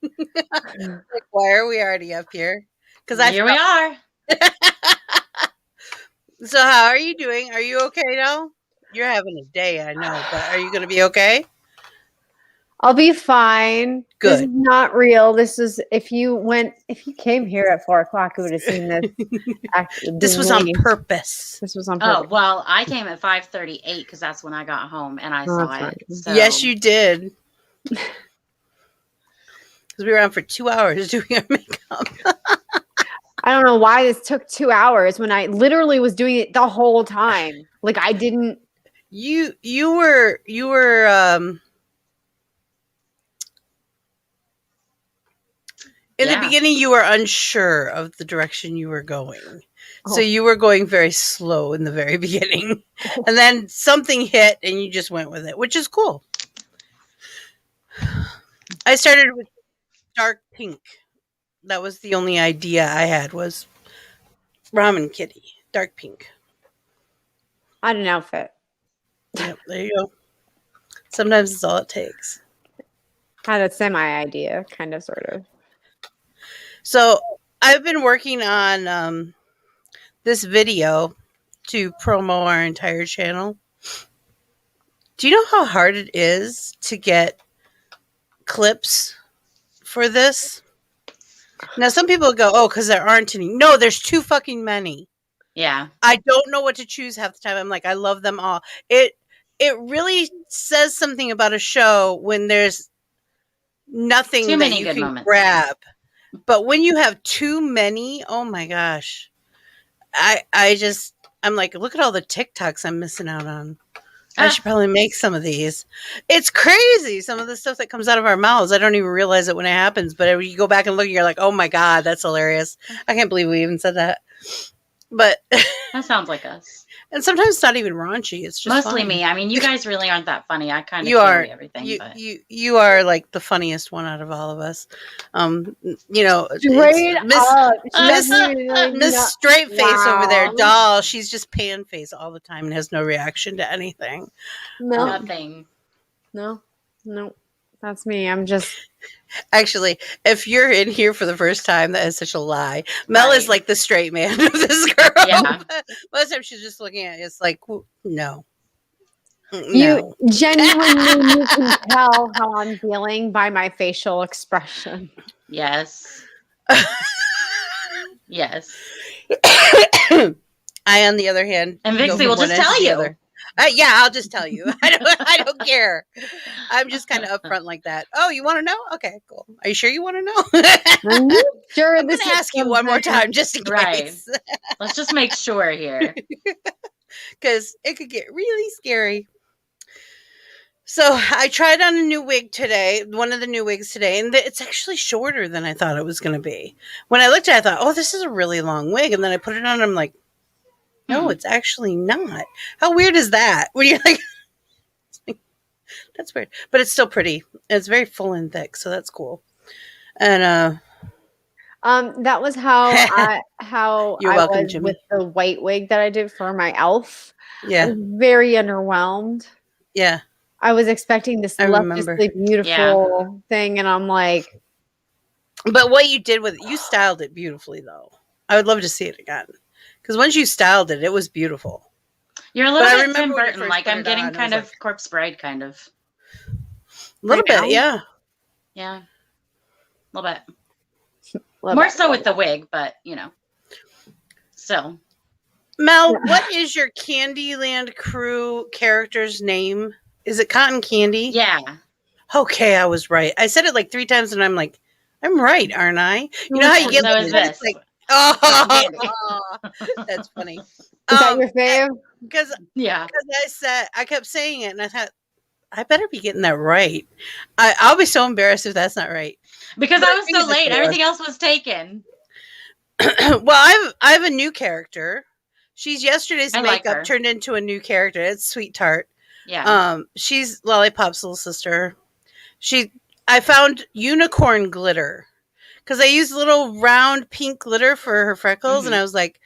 Like, why are we already up here? Because Here we are. So how are you doing? Are you okay now? You're having a day, I know, but are you going to be okay? I'll be fine. This is Good. not real. This is if you came here at 4:00, you would have seen this. This was on purpose. This was on Oh, purpose. well, I came at 5:38 because that's when I got home and I saw that's it. fine. So. Yes, you did. Because we were on for 2 hours doing our makeup. I don't know why this took 2 hours when I literally was doing it the whole time. Like I didn't. You were in the beginning you were unsure of the direction you were going. So you were going very slow in the very beginning. And then something hit and you just went with it, which is cool. I started with dark pink. That was the only idea I had was Ramen Kitty, dark pink. I had an outfit. Yep, there you go. Sometimes it's all it takes. I had a semi-idea, kind of, sort of. So I've been working on this video to promo our entire channel. Do you know how hard it is to get clips for this? Now, some people go, oh, because there aren't any. No, there's too fucking many. Yeah. I don't know what to choose half the time. I'm like, I love them all. It really says something about a show when there's nothing too that you can moments. grab. But when you have too many, oh my gosh. I'm like, look at all the TikToks I'm missing out on. I should probably make some of these. It's crazy. Some of the stuff that comes out of our mouths. I don't even realize it when it happens. But when you go back and look, you're like, oh my God, that's hilarious. I can't believe we even said that. But that sounds like us. And sometimes it's not even raunchy. It's just mostly funny. me. I mean, you guys really aren't that funny. I kind of carry everything. You are like the funniest one out of all of us. You know, Miss Straight Face over there, doll. She's just pan face all the time and has no reaction to anything. No, nothing. No, that's me. I'm just. Actually, if you're in here for the first time, that is such a lie. Mel is like the straight man of this girl. Yeah. Most of the time she's just looking at it. It's like, no. You genuinely you can tell how I'm feeling by my facial expression. Yes. Yes. I, on the other hand, and Vixie will just tell you. Yeah, I'll just tell you. I don't care. I'm just kind of upfront like that. Oh, you want to know? Okay, cool. Are you sure you want to know? Sure. I'm going to ask you one more time just in case. Let's just make sure here. Because it could get really scary. So I tried on a new wig today, one of the new wigs today, and it's actually shorter than I thought it was going to be. When I looked at it, I thought, oh, this is a really long wig. And then I put it on, and I'm like, no, it's actually not. How weird is that? When you're like, that's weird. But it's still pretty. It's very full and thick, so that's cool. And that was how I welcome, was Jimmy. with the white wig that I did for my elf. Yeah. I was very underwhelmed. Yeah. I was expecting this lusciously beautiful thing, and I'm like. But what you did with it, you styled it beautifully, though. I would love to see it again. Because once you styled it, it was beautiful. You're a little bit Tim Burton, like I'm getting kind of Corpse Bride, kind of. A little bit, yeah. Yeah. A little bit. More so with the wig, but, you know. Still. Mel, what is your Candyland crew character's name? Is it Cotton Candy? Yeah. Okay, I was right. I said it like 3 times, and I'm like, I'm right, aren't I? You know how you get this. Like, oh, that's funny. Is that your fave? Because I kept saying it, and I thought I better be getting that right. I'll be so embarrassed if that's not right. Because I was so late, everything else was taken. Well, I have a new character. She's yesterday's makeup turned into a new character. It's Sweet Tart. Yeah. She's Lollipop's little sister. I found unicorn glitter. Because I used little round pink glitter for her freckles, and I was like,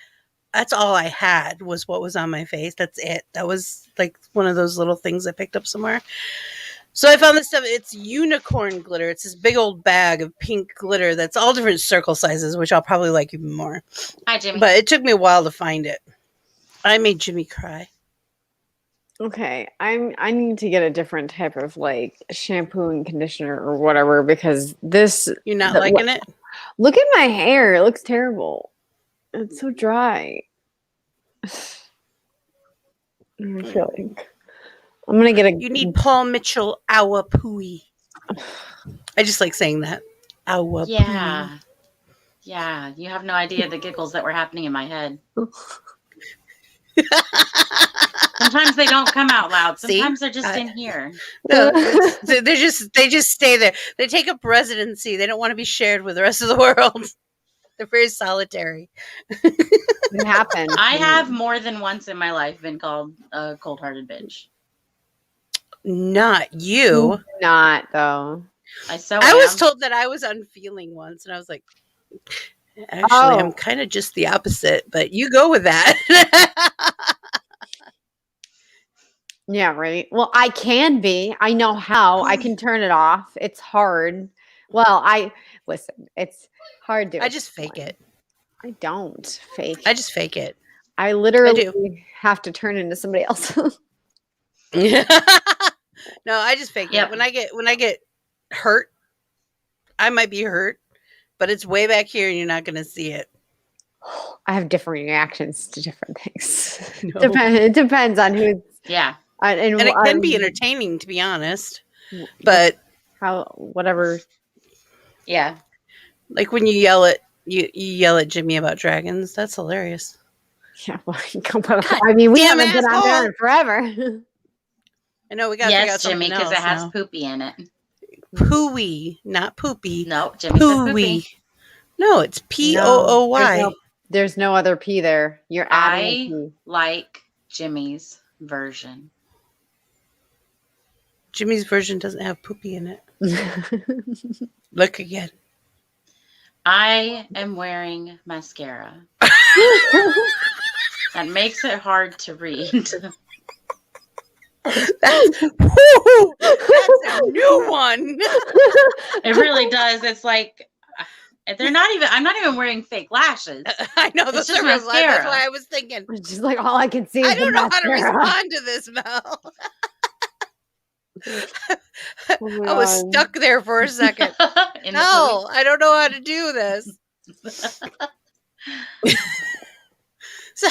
that's all I had was what was on my face. That's it. That was like one of those little things I picked up somewhere. So I found this stuff. It's unicorn glitter. It's this big old bag of pink glitter that's all different circle sizes, which I'll probably like even more. Hi, Jimmy. But it took me a while to find it. I made Jimmy cry. Okay, I need to get a different type of like shampoo and conditioner or whatever because this. You're not liking it? Look at my hair; it looks terrible. It's so dry. I feel like I'm gonna get a. You need Paul Mitchell Awa Pooey. I just like saying that. Awa Yeah. Pooey. Yeah, you have no idea the giggles that were happening in my head. Sometimes they don't come out loud. Sometimes they're just in here. No, they just stay there. They take up residency. They don't want to be shared with the rest of the world. They're very solitary. It happens. I have more than once in my life been called a cold-hearted bitch. Not you. Not though. I was told that I was unfeeling once, and I was like, actually, I'm kind of just the opposite. But you go with that. Yeah, right. Well, I can be. I know how. I can turn it off. It's hard. Well, listen. It's hard to. I just fake it. I don't fake. I just fake it. I literally have to turn into somebody else. No, I just fake it. When I get hurt, I might be hurt, but it's way back here, and you're not going to see it. I have different reactions to different things. No. It depends on who. Yeah. And it can be entertaining, to be honest. But whatever. Yeah. Like when you yell at Jimmy about dragons. That's hilarious. Yeah, well, I mean, we haven't been on there forever. I know we got to figure out something Jimmy, because it has poopy in it. Pooey, not poopy. No, Jimmy said poopy. No, it's Pooy. There's no other P there. You're adding a P. Like Jimmy's version. Jimmy's version doesn't have poopy in it. Look again. I am wearing mascara. That makes it hard to read. That's a new one. It really does. It's like I'm not even wearing fake lashes. I know, it's just mascara. That's why I was thinking. It's just like all I can see is I don't know mascara. how to respond to this, Mel. I was stuck there for a second. No, I don't know how to do this. So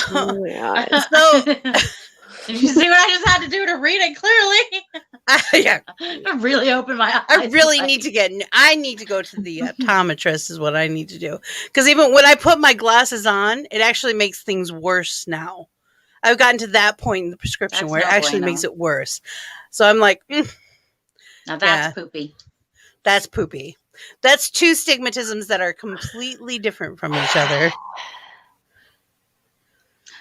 did you see what I just had to do to read it clearly? Yeah, I really opened my eyes. I really need to go to the optometrist is what I need to do. Because even when I put my glasses on, it actually makes things worse now. I've gotten to that point in the prescription where it actually makes it worse. So I'm like, now that's poopy. That's poopy. That's two stigmatisms that are completely different from each other.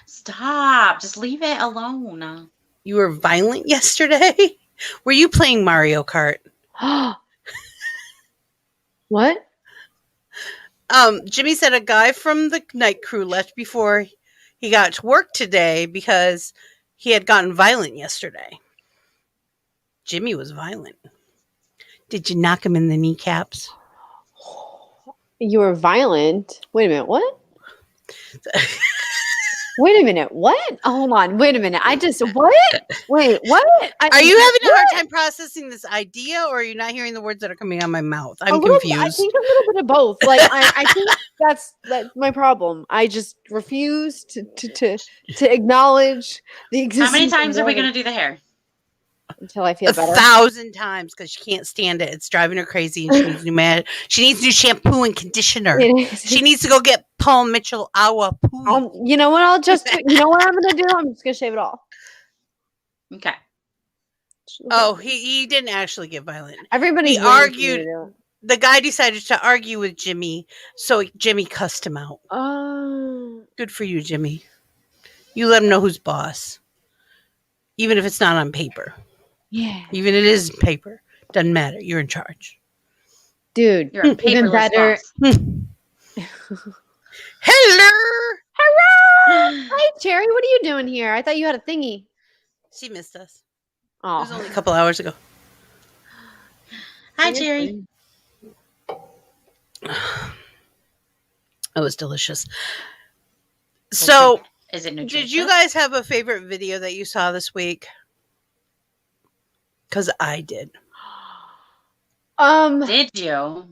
Stop. Just leave it alone. You were violent yesterday? Were you playing Mario Kart? What? Jimmy said a guy from the night crew left before he got to work today because he had gotten violent yesterday. Jimmy was violent. Did you knock him in the kneecaps? You were violent? Wait a minute, what? Wait a minute, what? Hold on, wait a minute. What? Wait, what? Are you having a hard time processing this idea, or are you not hearing the words that are coming out of my mouth? I'm confused. I think a little bit of both. Like, I think that's my problem. I just refuse to acknowledge the existence. How many times are we going to do the hair? Until I feel better. 1,000 times, because she can't stand it. It's driving her crazy, and she needs new shampoo and conditioner. She needs to go get Paul Mitchell Awa Poo. You know what? You know what I'm gonna do? I'm just gonna shave it off. Okay. Oh, he didn't actually get violent. Everybody argued. The guy decided to argue with Jimmy, so Jimmy cussed him out. Oh, good for you, Jimmy. You let him know who's boss, even if it's not on paper. Yeah. Even if it is paper. Doesn't matter. You're in charge. Dude, you're a even better. Hello. Hi, Cherry. What are you doing here? I thought you had a thingy. She missed us. Oh. It was only a couple hours ago. Hi, Jerry. It was delicious. So, is it nutritious? did you guys have a favorite video that you saw this week? Because I did. Did you?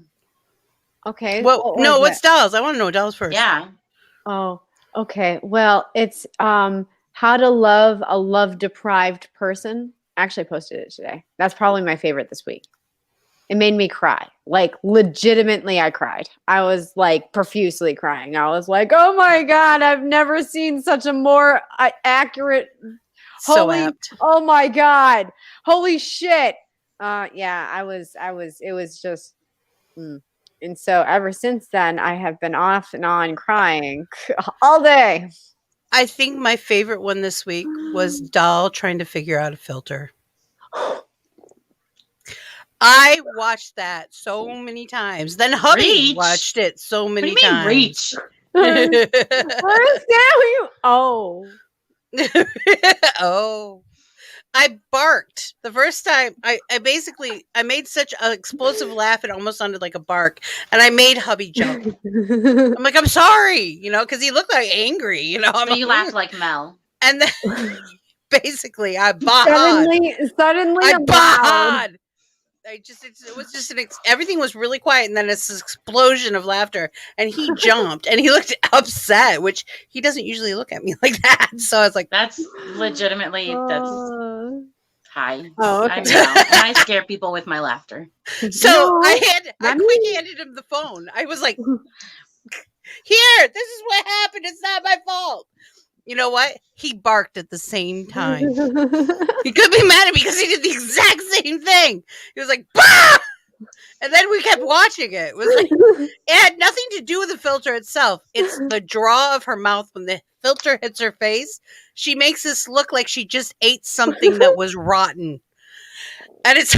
Okay. Well, no, what's Dolls? I want to know Dolls first. Yeah. Oh, okay. Well, it's how to love a love-deprived person. Actually posted it today. That's probably my favorite this week. It made me cry. Like, legitimately, I cried. I was like profusely crying. I was like, oh my God, I've never seen such a more accurate. So apt. Oh my God. Holy shit. Yeah, it was just. And so ever since then, I have been off and on crying all day. I think my favorite one this week was Doll trying to figure out a filter. I watched that so many times. Then hubby watched it so many times. Reach? Where is that? Oh. Oh. I barked the first time. I made such an explosive laugh it almost sounded like a bark, and I made hubby jump. I'm like, I'm sorry, because he looked like angry, So you laughed like Mel. And then basically I bawed. Suddenly I bawed. It was just everything was really quiet, and then it's this explosion of laughter, and he jumped, and he looked upset, which he doesn't usually look at me like that. So I was like, that's legitimately hi. Oh, okay. I'm Mel, and I scare people with my laughter. So I quick handed him the phone. I was like, here, this is what happened. It's not my fault. You know what? He barked at the same time. He could be mad at me because he did the exact same thing. He was like, bah! And then we kept watching it. It was like, it had nothing to do with the filter itself. It's the draw of her mouth when the filter hits her face. She makes this look like she just ate something that was rotten. And it's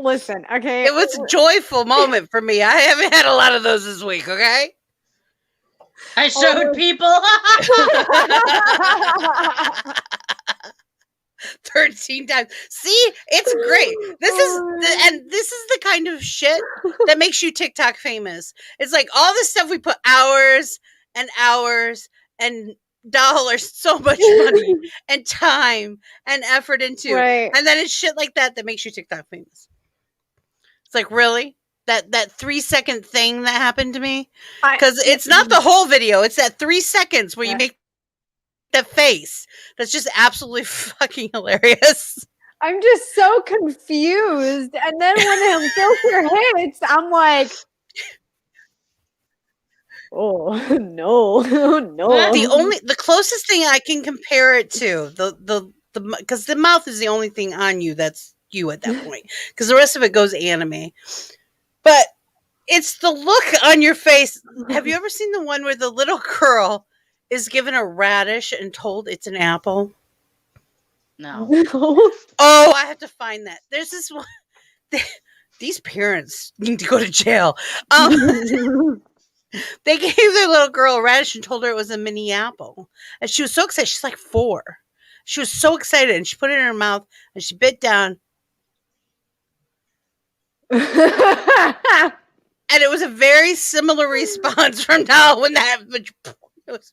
listen, okay. It was a joyful moment for me. I haven't had a lot of those this week, okay? I showed people. 13 times. See, it's great. This is the kind of shit that makes you TikTok famous. It's like all this stuff we put hours and hours and dollars, so much money and time and effort into, right. And then it's shit like that makes you TikTok famous. It's like, really? That 3-second thing that happened to me? Because it's not the whole video. It's that 3 seconds where you make that face. That's just absolutely fucking hilarious. I'm just so confused. And then when the filter hits, I'm like, oh no, no. The closest thing I can compare it to the because the mouth is the only thing on you that's you at that point. Because the rest of it goes anime. But it's the look on your face. Have you ever seen the one where the little girl is given a radish and told it's an apple? No. Oh, I have to find that. There's this one. These parents need to go to jail. They gave their little girl a radish and told her it was a mini apple. And she was so excited. She's like 4. She was so excited, and she put it in her mouth, and she bit down. And it was a very similar response from Doll when that was.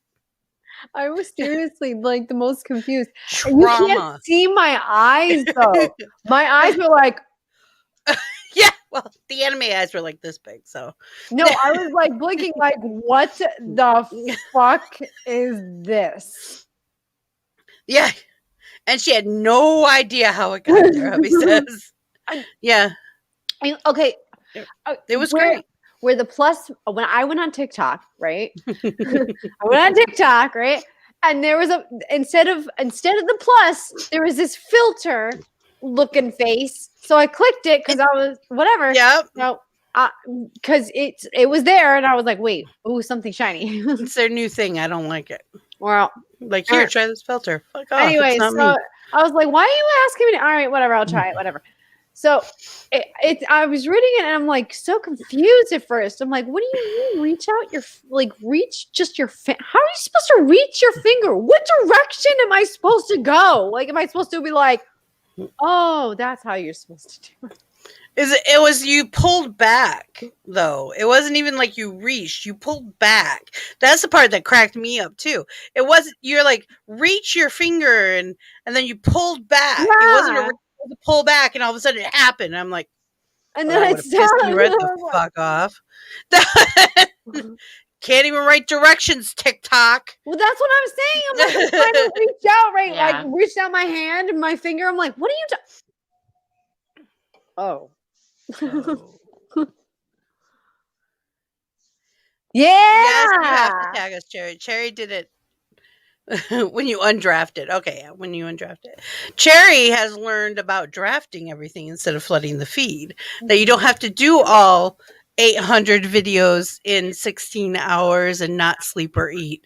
I was seriously like the most confused. Trauma. You can't see my eyes though. My eyes were like, yeah. Well, the anime eyes were like this big, so no, I was like blinking, like, what the fuck is this? Yeah, and she had no idea how it got there. Hubby says, yeah. Okay, it was great. Where the plus, when I went on TikTok, right? I went on TikTok, right? And there was instead of the plus, there was this filter looking face. So I clicked it because I was whatever. Yep. No, because it was there, and I was like, wait, oh, something shiny. It's their new thing. I don't like it. Well, like, here, try this filter. Fuck off. Anyway, it's not so me. I was like, why are you asking me? All right, whatever. I'll try it. Whatever. So I was reading it and I'm like so confused at first. I'm like, what do you mean reach out your reach just your how are you supposed to reach your finger? What direction am I supposed to go? Like, am I supposed to be like, oh, that's how you're supposed to do it? It was you pulled back though. It wasn't even like you reached. You pulled back. That's the part that cracked me up too. It wasn't you're like reach your finger and then you pulled back. Yeah. It wasn't a pull back and all of a sudden it happened. I'm like, And well, then that would have pissed me right the fuck off. Can't even write directions, TikTok. Well, that's what I'm saying. I'm like, I'm trying to reach out, right? Yeah. Like, reach out my hand and my finger. I'm like, what are you doing? Oh. Yeah. Yes, you have to tag us, Cherry. Cherry did it when you undrafted. Okay, yeah, when you undrafted. Cherry has learned about drafting everything instead of flooding the feed. That you don't have to do all 800 videos in 16 hours and not sleep or eat.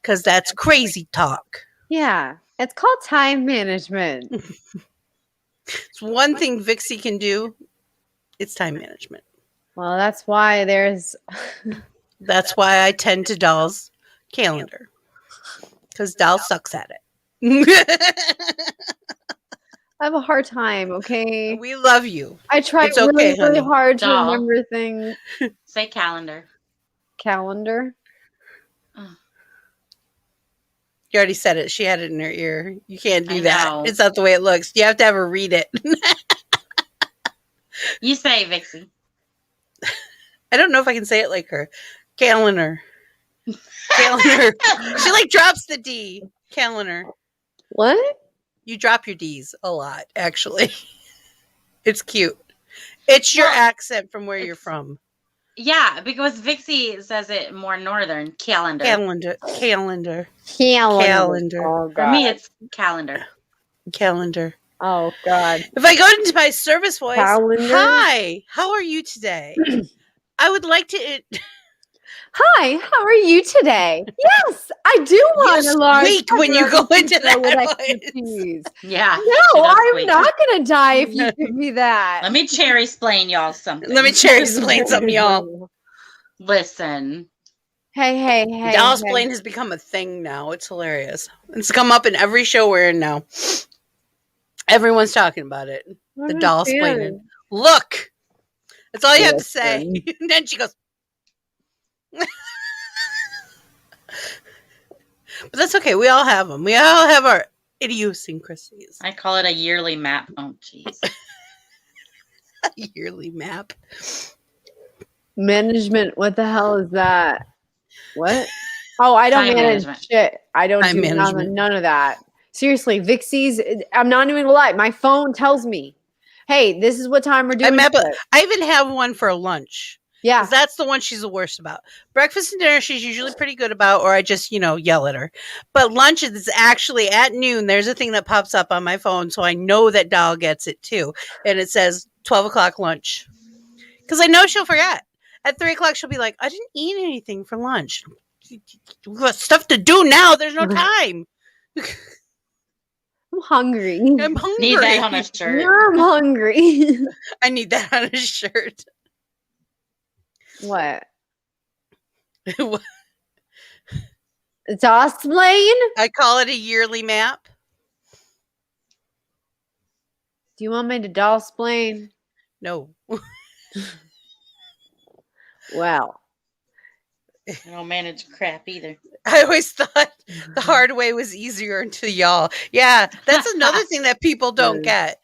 Because that's crazy talk. Yeah. It's called time management. It's one thing Vixie can do. It's time management. Well, that's why there's... That's why I tend to Doll's calendar. Because Doll sucks at it. I have a hard time, okay? We love you. I try It's okay, really, really honey. hard to Doll. remember things. Say calendar. Calendar. You already said it. She had it in her ear. You can't do I that. know. It's not the way it looks. You have to have her read it. You say, Vixie. I don't know if I can say it like her. Calendar. Calendar. She like drops the D. Calendar. What? You drop your D's a lot, actually. It's cute. It's your accent from where you're from. Yeah, because Vixie says it more northern. Calendar. Calendar. Calendar. Calendar. Oh, For me, it's calendar. Calendar. Oh, God. If I go into my service voice, Calendar? hi, how are you today? I would like to... Hi, how are you today? Yes, I do want a large squeak when you go into that with voice. expertise. Yeah. No, she does I'm squeak. not going to die if you give me that. Let me cherry explain y'all something. Let me cherry explain something, y'all. Listen. Hey. Doll explain has become a thing now. It's hilarious. It's come up in every show we're in now. Everyone's talking about it. The doll explaining. Look. That's all you have to say. And then she goes. But that's okay. We all have them. We all have our idiosyncrasies. I call it a yearly map. Oh, jeez. A yearly map. Management. What the hell is that? What? Oh, I don't Time manage management. shit. I don't Time do management. none of that. Seriously, Vixie's. I'm not even gonna lie. My phone tells me, "Hey, this is what time we're doing." I even have one for lunch. Yeah. 'Cause that's the one she's the worst about. Breakfast and dinner, she's usually pretty good about, or I just, yell at her. But lunch is actually at noon. There's a thing that pops up on my phone, so I know that Doll gets it too. And it says 12 o'clock lunch. Because I know she'll forget. At 3 o'clock, she'll be like, I didn't eat anything for lunch. We've got stuff to do now. There's no time. I'm hungry. I'm hungry. Need that on a shirt. I'm hungry. I need that on a shirt. What? Doll explain? I call it a yearly map. Do you want me to doll explain? No. Well. I don't manage crap either. I always thought the hard way was easier until y'all. Yeah, that's another thing that people don't get.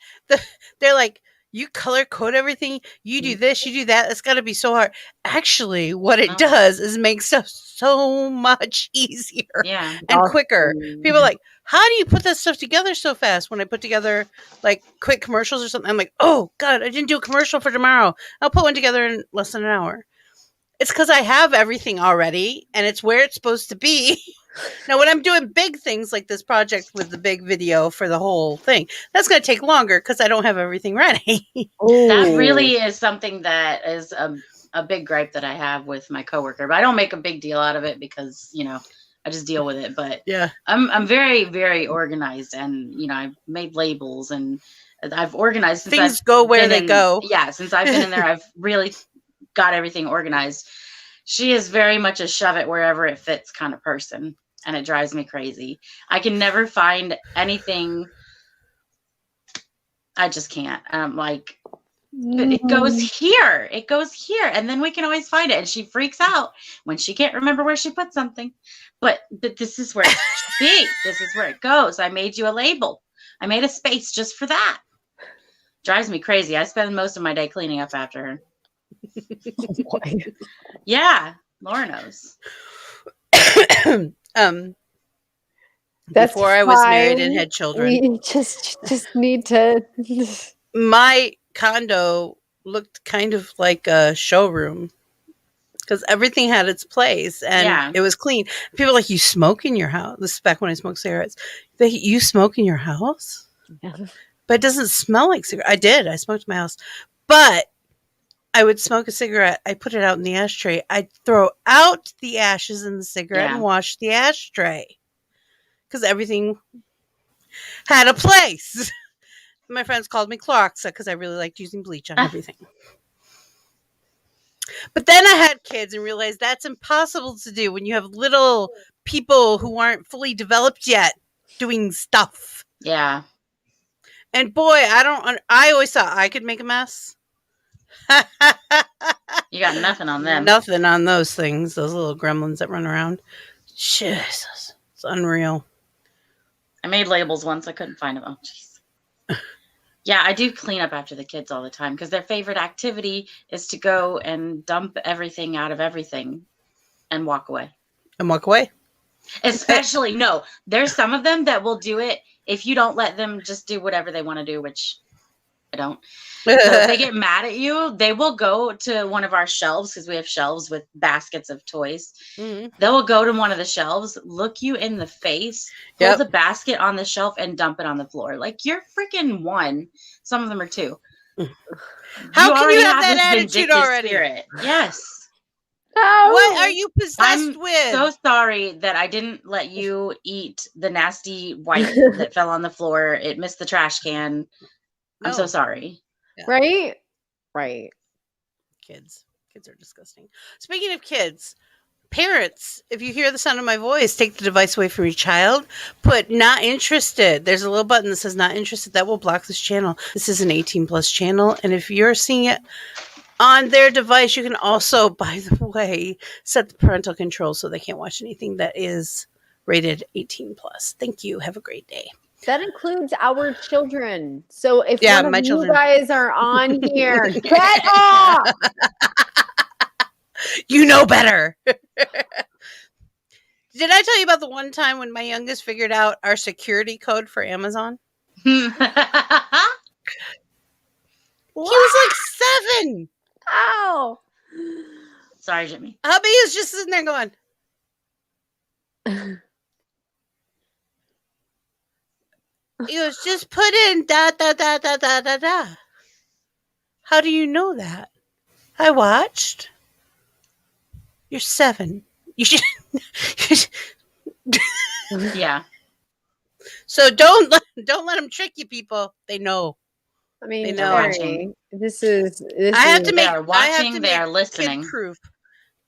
They're like, you color code everything. You do this, you do that. It's got to be so hard. Actually, what it does is make stuff so much easier and quicker. People are like, how do you put that stuff together so fast? When I put together like quick commercials or something, I'm like, oh, God, I didn't do a commercial for tomorrow. I'll put one together in less than an hour. It's because I have everything already, and it's where it's supposed to be. Now, when I'm doing big things like this project with the big video for the whole thing, that's going to take longer because I don't have everything ready. That really is something that is a big gripe that I have with my coworker. But I don't make a big deal out of it because, I just deal with it. But yeah, I'm very, very organized, and, I've made labels and I've organized since Things go where they go. Yeah, since I've been in there, I've really got everything organized. She is very much a shove it wherever it fits kind of person, and it drives me crazy. I can never find anything. I just can't. I'm like, but it goes here. It goes here. And then we can always find it. And she freaks out when she can't remember where she put something. But this is where it should be. This is where it goes. I made you a label. I made a space just for that. Drives me crazy. I spend most of my day cleaning up after her. Yeah. Laura knows. That's Before I was married and fine. had children. We just need to. My condo looked kind of like a showroom because everything had its place and it was clean. People were like, you smoke in your house? This is back when I smoked cigarettes. You smoke in your house? Yeah. But it doesn't smell like cigarette. I did. I smoked in my house. But I would smoke a cigarette. I put it out in the ashtray. I'd throw out the ashes in the cigarette and wash the ashtray because everything had a place. My friends called me Cloroxa because I really liked using bleach on everything. But then I had kids and realized that's impossible to do when you have little people who aren't fully developed yet doing stuff. Yeah. And boy, I always thought I could make a mess. You got nothing on them. Nothing on those things, those little gremlins that run around. Jesus. It's unreal. I made labels once. I couldn't find them. Oh, jeez. Yeah, I do clean up after the kids all the time because their favorite activity is to go and dump everything out of everything and walk away. And walk away? Especially, no, there's some of them that will do it if you don't let them just do whatever they want to do, which I don't. So if they get mad at you, they will go to one of our shelves because we have shelves with baskets of toys. Mm-hmm. They will go to one of the shelves, look you in the face, pull the basket on the shelf, and dump it on the floor. Like, you're freaking one. Some of them are two. How can you have that attitude already? Spirit. Yes. Oh. What are you possessed with? So sorry that I didn't let you eat the nasty white that fell on the floor. It missed the trash can. I'm so sorry. Yeah. Right. Kids are disgusting. Speaking of kids, parents, if you hear the sound of my voice, take the device away from your child. Put not interested. There's a little button that says not interested. That will block this channel. This is an 18+ channel. And if you're seeing it on their device, you can also, by the way, set the parental control so they can't watch anything that is rated 18+. Thank you. Have a great day. That includes our children. So if one of you guys are on here, get off! You know better. Did I tell you about the one time when my youngest figured out our security code for Amazon? He was like 7. Ow. Sorry, Jimmy. Hubby is just sitting there going, he was just put in da da da da da da da. How do you know that? I watched. You're 7. You should. Yeah. So don't let them trick you, people. They know. I mean, they know. Watching. This is. They are watching. They are listening.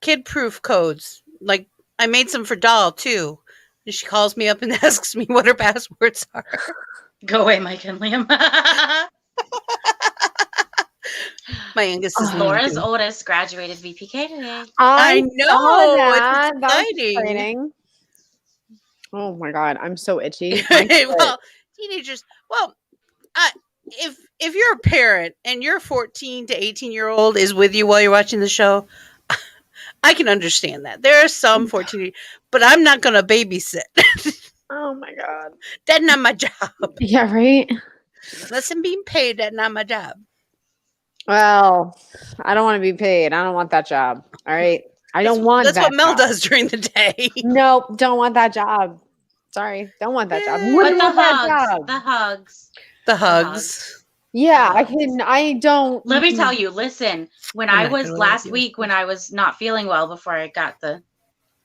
Kid-proof codes. Like, I made some for Doll too. And she calls me up and asks me what her passwords are. Go away, Mike and Liam. My youngest is Laura's oldest graduated VPK today. I know that. It's exciting. Oh my god, I'm so itchy. Well, teenagers. Well, if you're a parent and your 14 to 18-year-old is with you while you're watching the show, I can understand that. There are some 14, but I'm not going to babysit. Oh my god, that's not my job. Yeah, right. Unless I'm being paid, that's not my job. Well, I don't want to be paid. I don't want that job. All right. I don't want that's that. That's what Mel job. does during the day. Nope. Don't want that job. Sorry. Don't want that job. But the hugs. Yeah, I don't. Let me tell you, listen, when I was last week, when I was not feeling well before I got the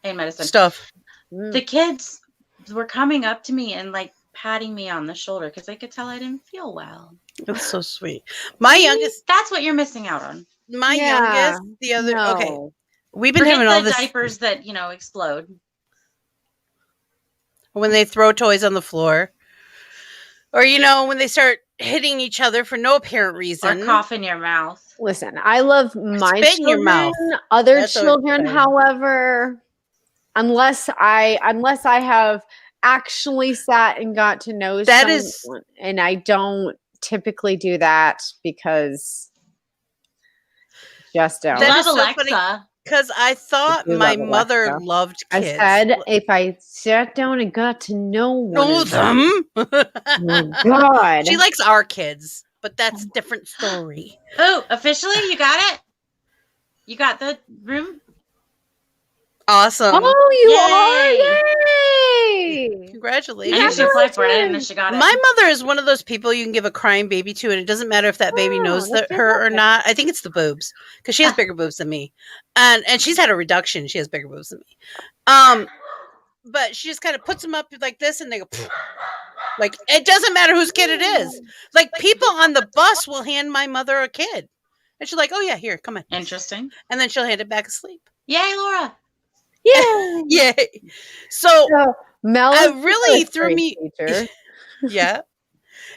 pain medicine stuff, the kids were coming up to me and like patting me on the shoulder because they could tell I didn't feel well. That's so sweet. My youngest, That's what you're missing out on. the other, okay. No. We've been Forget having all the this diapers that, explode. when they throw toys on the floor, or when they start hitting each other for no apparent Or reason, cough in your mouth. Listen, I love my spit in your children. mouth. Other That's always children, exciting. however, unless I have actually sat and got to know That someone, is- and I don't typically do that because just don't. You That love is so Alexa. funny. Because I thought do my love mother Alexa. loved I kids. said if I sat down and got to know one Know of them. them. Oh God. She likes our kids, but that's a different story. Oh, officially, you got it? You got the room? Awesome. Oh, you are! Yay! Congratulations. I knew she applied for it. I didn't know she got it. My mother is one of those people you can give a crying baby to, and it doesn't matter if that baby knows that's her or fantastic. not. I think it's the boobs because she has bigger boobs than me, and she's had a reduction. She has bigger boobs than me. But she just kind of puts them up like this, and they go. Like it doesn't matter whose kid it is. Like people on the bus will hand my mother a kid, and she's like, "Oh yeah, here, come on." Interesting. And then she'll hand it back asleep. Yay, Laura. Yeah. Yay! So Mel it really threw me. Teacher. Yeah.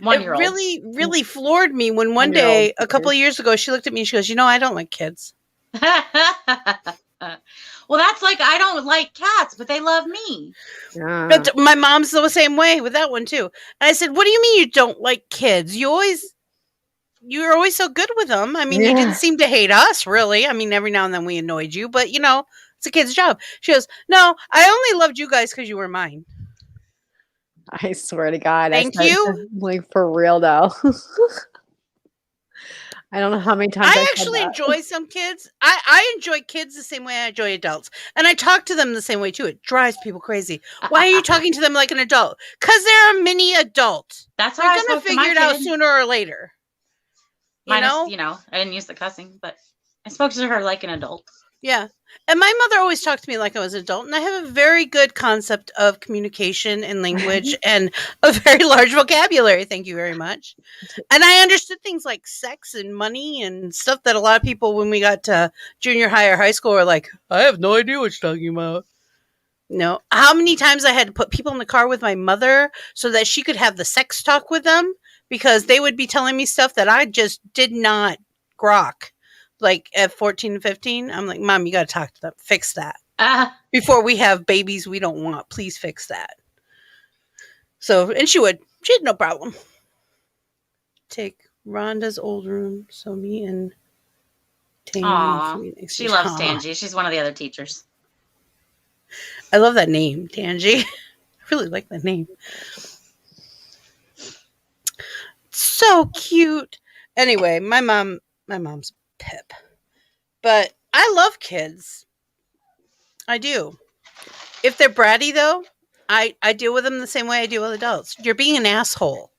1-year-old. It really floored me when one 1-year-old day, a teacher. couple of years ago, she looked at me and she goes, I don't like kids. Well, that's like I don't like cats, but they love me. But my mom's the same way with that one too. And I said, what do you mean you don't like kids? You're always so good with them. I mean, you didn't seem to hate us, really. I mean, every now and then we annoyed you, but it's a kid's job. She goes, no, I only loved you guys because you were mine. I swear to God. Thank you. Like for real though. I don't know how many times I actually enjoy some kids. I enjoy kids the same way I enjoy adults. And I talk to them the same way too. It drives people crazy. Why are you talking to them like an adult? Because they're a mini adult. That's how They're I going to spoke to figure my it out kid. sooner or later. Minus, I didn't use the cussing, but I spoke to her like an adult. Yeah. And my mother always talked to me like I was an adult. And I have a very good concept of communication and language and a very large vocabulary. Thank you very much. And I understood things like sex and money and stuff that a lot of people, when we got to junior high or high school, were like, I have no idea what you're talking about. How many times I had to put people in the car with my mother so that she could have the sex talk with them because they would be telling me stuff that I just did not grok. Like at 14 and 15, I'm like, Mom, you got to talk to them. Fix that. Before we have babies we don't want, please fix that. So, and she had no problem. Take Rhonda's old room. So me and Tangy. She loves Tangy. She's one of the other teachers. I love that name, Tangy. I really like that name. So cute. Anyway, my mom's pip. But I love kids. I do. If they're bratty though, I deal with them the same way I deal with adults. You're being an asshole.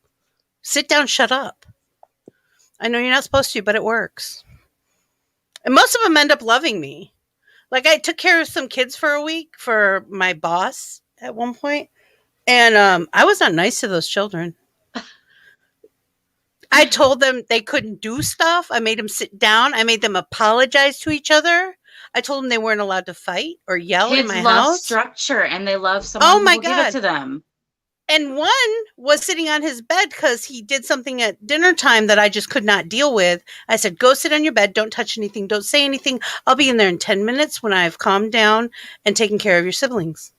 Sit down, shut up. I know you're not supposed to, but it works. And most of them end up loving me. Like I took care of some kids for a week for my boss at one point, and I was not nice to those children. I told them they couldn't do stuff. I made them sit down. I made them apologize to each other. I told them they weren't allowed to fight or yell Kids in my love house. Structure, and they love someone who will give it to them. And one was sitting on his bed because he did something at dinner time that I just could not deal with. I said, go sit on your bed. Don't touch anything. Don't say anything. I'll be in there in 10 minutes when I've calmed down and taken care of your siblings.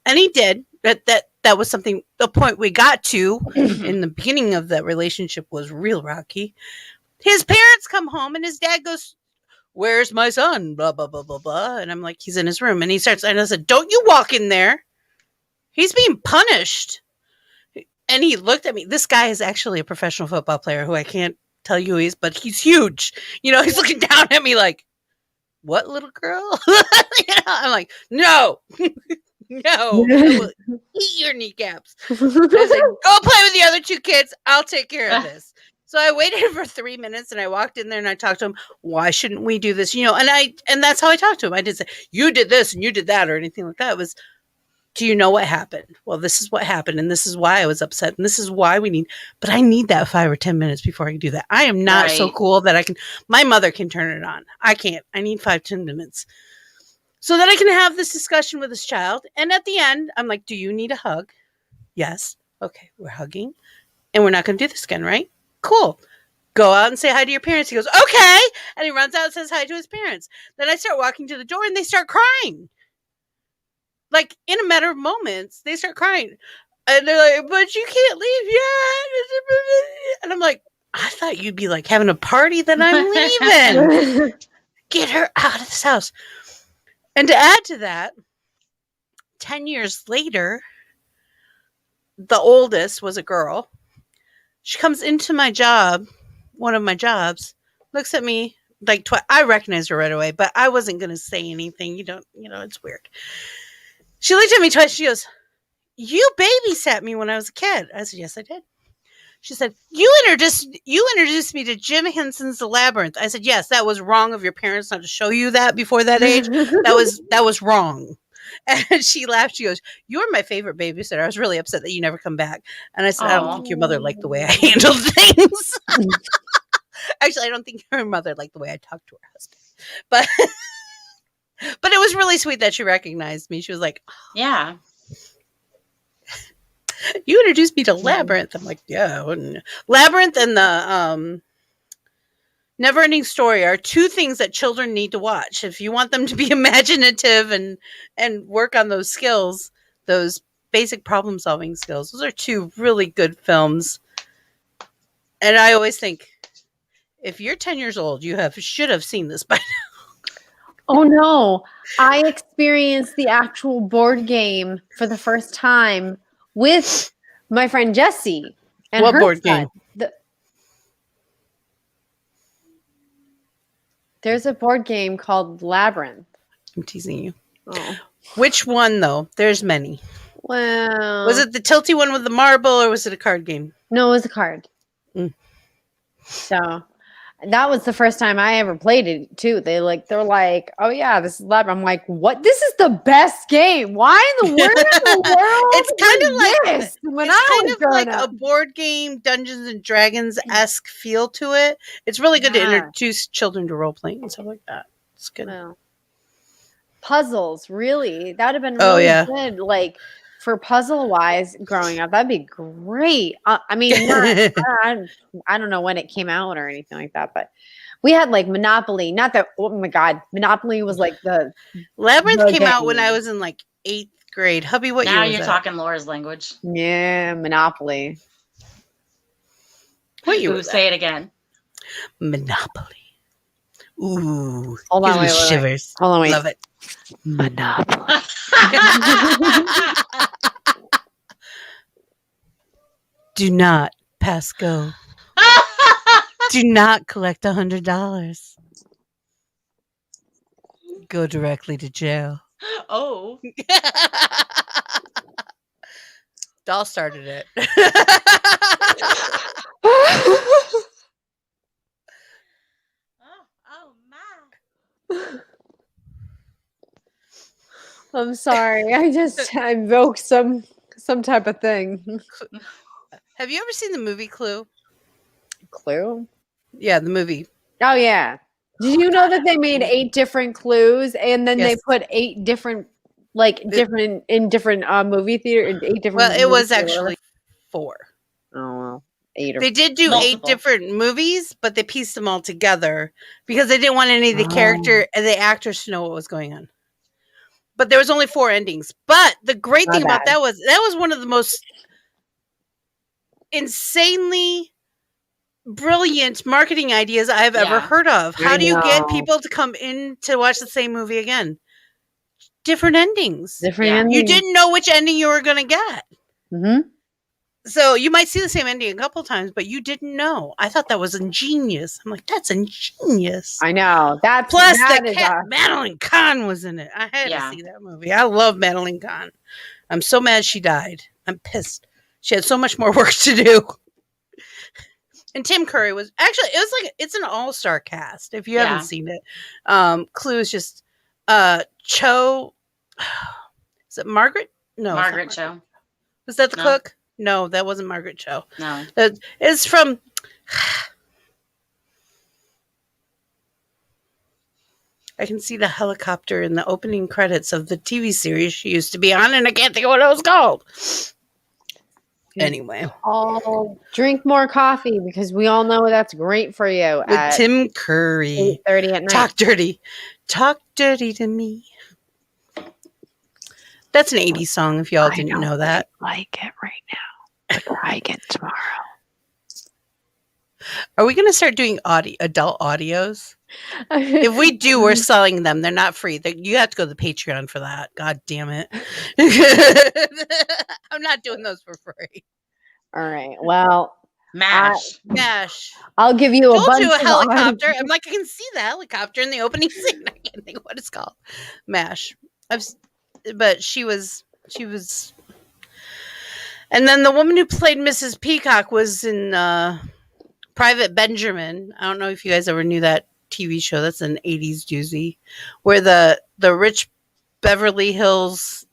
And he did. That was something, the point we got to in the beginning of that relationship was real rocky. His parents come home and his dad goes, where's my son? Blah, blah, blah, blah, blah. And I'm like, he's in his room. And he starts, and I said, don't you walk in there. He's being punished. And he looked at me. This guy is actually a professional football player who I can't tell you who he is, but he's huge. He's looking down at me like, what, little girl? I'm like, no, no, I will eat your kneecaps. I was like, go play with the other two kids. I'll take care of this. So I waited for 3 minutes and I walked in there and I talked to him. Why shouldn't we do this? And that's how I talked to him. I didn't say, you did this and you did that or anything like that. It was, do you know what happened? Well, this is what happened, and this is why I was upset, and this is why we need, but I need that 5 or 10 minutes before I can do that. I am not so Right. cool that I can, my mother can turn it on. I can't. I need 5, 10 minutes so that I can have this discussion with this child. And at the end, I'm like, do you need a hug? Yes. Okay, we're hugging, and we're not going to do this again, right? Cool. Go out and say hi to your parents. He goes, okay. And he runs out and says hi to his parents. Then I start walking to the door, and they start crying. Like, in a matter of moments, they start crying. And they're like, but you can't leave yet. And I'm like, I thought you'd be like having a party that I'm leaving. Get her out of this house. And to add to that, 10 years later, the oldest was a girl. She comes into my job, one of my jobs, looks at me like I recognized her right away, but I wasn't going to say anything. It's weird. She looked at me twice. She goes, you babysat me when I was a kid. I said, yes, I did. She said, you introduced me to Jim Henson's The Labyrinth. I said, yes, that was wrong of your parents not to show you that before that age. That was wrong. And she laughed. She goes, you're my favorite babysitter. I was really upset that you never come back. And I said, I don't think your mother liked the way I handled things. Actually, I don't think her mother liked the way I talked to her husband. But it was really sweet that she recognized me. She was like, oh, Yeah. you introduced me to Labyrinth. I'm like, yeah. Labyrinth and the Never-Ending Story are 2 things that children need to watch if you want them to be imaginative and work on those skills, those basic problem-solving skills. Those are 2 really good films. And I always think, if you're 10 years old, you should have seen this by now. Oh no, I experienced the actual board game for the first time with my friend Jessie. And What her board son. game? There's a board game called Labyrinth. I'm teasing you. Oh. Which one, though? There's many. Well, Was it the tilty one with the marble, or was it a card game? No, it was a card. Mm. So that was the first time I ever played it too. They're like, oh yeah, this is Labyrinth. I'm like, what? This is the best game. Why in the world? It's kind of like this? When it's I kind was of growing like up. a board game, Dungeons and Dragons-esque feel to it. It's really good to introduce children to role playing and stuff like that. It's good. Well, puzzles, really, that would have been really good. Like for puzzle wise, growing up, that'd be great. I mean, I don't know when it came out or anything like that, but we had like Monopoly. Not that, oh my God, Monopoly was like the Labyrinth came out when I was in like 8th grade. Hubby, what year was you're that? talking Laura's language. Yeah, Monopoly. What year Ooh, was say that? it again. Monopoly. Ooh, Hold on, gives me shivers. Hold on, wait. Love it. Monopoly. Do not pass go. Do not collect $100. Go directly to jail. Oh. Doll started it. Oh my. I'm sorry. I invoked some type of thing. Have you ever seen the movie Clue? Clue? Yeah, the movie. Oh yeah. Did you know that they made 8 different clues and then they Yes. put 8 different different movie theater 8 different Well, it was movies or actually 4. oh well. 8 or They did do 8 Multiple. different movies, but they pieced them all together because they didn't want any of the character and the actors to know what was going on. But there was only 4 endings. But the great Not thing about bad. that was one of the most insanely brilliant marketing ideas I've ever Yeah. heard of. How I do you get know. people to come in to watch the same movie again? Different endings. different Yeah. endings. You didn't know which ending you were going to get. Mhm. So you might see the same ending a couple times, but you didn't know. I thought that was ingenious. I'm like, that's ingenious. I know. Plus, that the is cat Madeline Kahn was in it. I had Yeah. to see that movie. I love Madeline Kahn. I'm so mad she died. I'm pissed. She had so much more work to do. And Tim Curry was actually, it's an all-star cast if you Yeah. haven't seen it. Clue is just Cho. Is it Margaret? No, it's not Margaret Cho. Was that the No. cook? No, that wasn't Margaret Cho. No. It's from. I can see the helicopter in the opening credits of the TV series she used to be on, and I can't think of what it was called. Anyway, Drink more coffee because we all know that's great for you. with Tim Curry. 8:30 at night. Talk dirty to me. That's an 80s song if y'all didn't know that. Like it right now. But try again tomorrow. Are we going to start doing adult audios? If we do, we're selling them. They're not free. You have to go to the Patreon for that. God damn it. I'm not doing those for free. All right. Well, MASH. I'll give you a Told bunch you a of helicopter. I'm like, I can see the helicopter in the opening scene. I can't think of what it's called. MASH. But she was. And then the woman who played Mrs. Peacock was in Private Benjamin. I don't know if you guys ever knew that TV show. That's an 80s doozy, where the rich Beverly Hills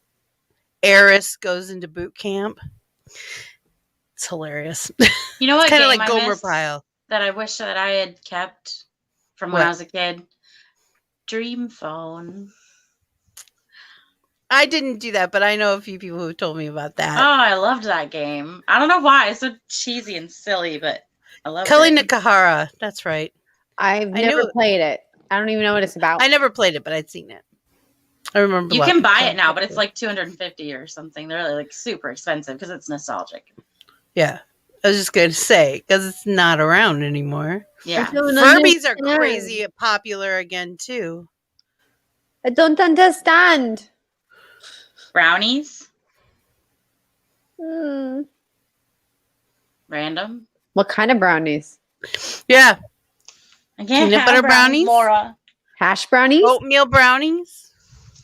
heiress goes into boot camp. It's hilarious. You know what? Kind of game like I Gomer missed Pyle. that I wish that I had kept from when I was a kid. Dream Phone. I didn't do that, but I know a few people who told me about Oh, that. I loved that game. I don't know why. It's so cheesy and silly, but I love Kelly it. Nakahara. That's right. I've never played it. I don't even know what it's about. I never played it, but I'd seen it. I remember. You can buy it now, but it's like $250 or something. They're like super expensive because it's nostalgic. Yeah. I was just going to say, because it's not around anymore. Yeah. Furbies are crazy popular again, too. I don't understand. Brownies? Random. What kind of brownies? Yeah. I can't Peanut butter brownies? Laura. Hash brownies? Oatmeal brownies?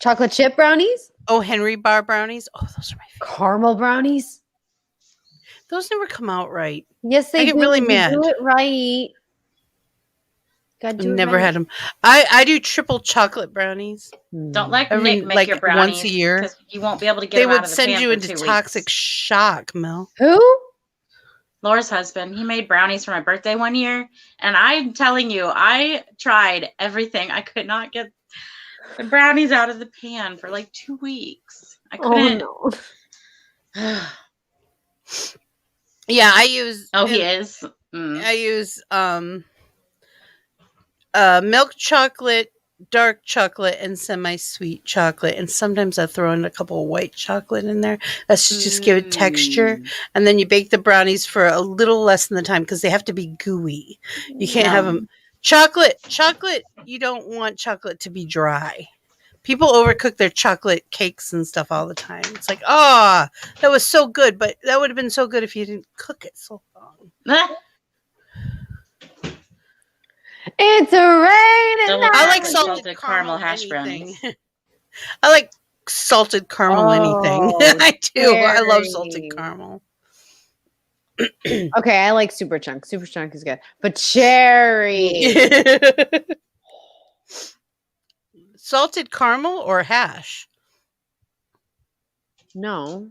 Chocolate chip brownies? Oh, Henry Bar brownies? Oh, those are my favorite. Caramel brownies? Those never come out right. Yes, they I get do. really You mad. do it right. I've never had them. I do triple chocolate brownies. Don't let Nick make your brownies once a year. because you won't be able to get They them out would of the send pan you for into 2 toxic weeks. shock, Mel. Who? Laura's husband. He made brownies for my birthday one year, and I'm telling you, I tried everything. I could not get the brownies out of the pan for like 2 weeks. I couldn't. Oh, no. Yeah, I use. Oh, he is. I use milk chocolate, dark chocolate, and semi-sweet chocolate, and sometimes I throw in a couple of white chocolate in there. That's to just give it texture, and then you bake the brownies for a little less than the time because they have to be gooey. You can't have them chocolate. You don't want chocolate to be dry. People overcook their chocolate cakes and stuff all the time. It's like, that was so good, but that would have been so good if you didn't cook it so long. It's a raining. I like salted caramel hash brownies. I like salted caramel anything. I do. I love salted caramel. Okay, I like super chunk. Super chunk is good, but cherry. Salted caramel or hash? No,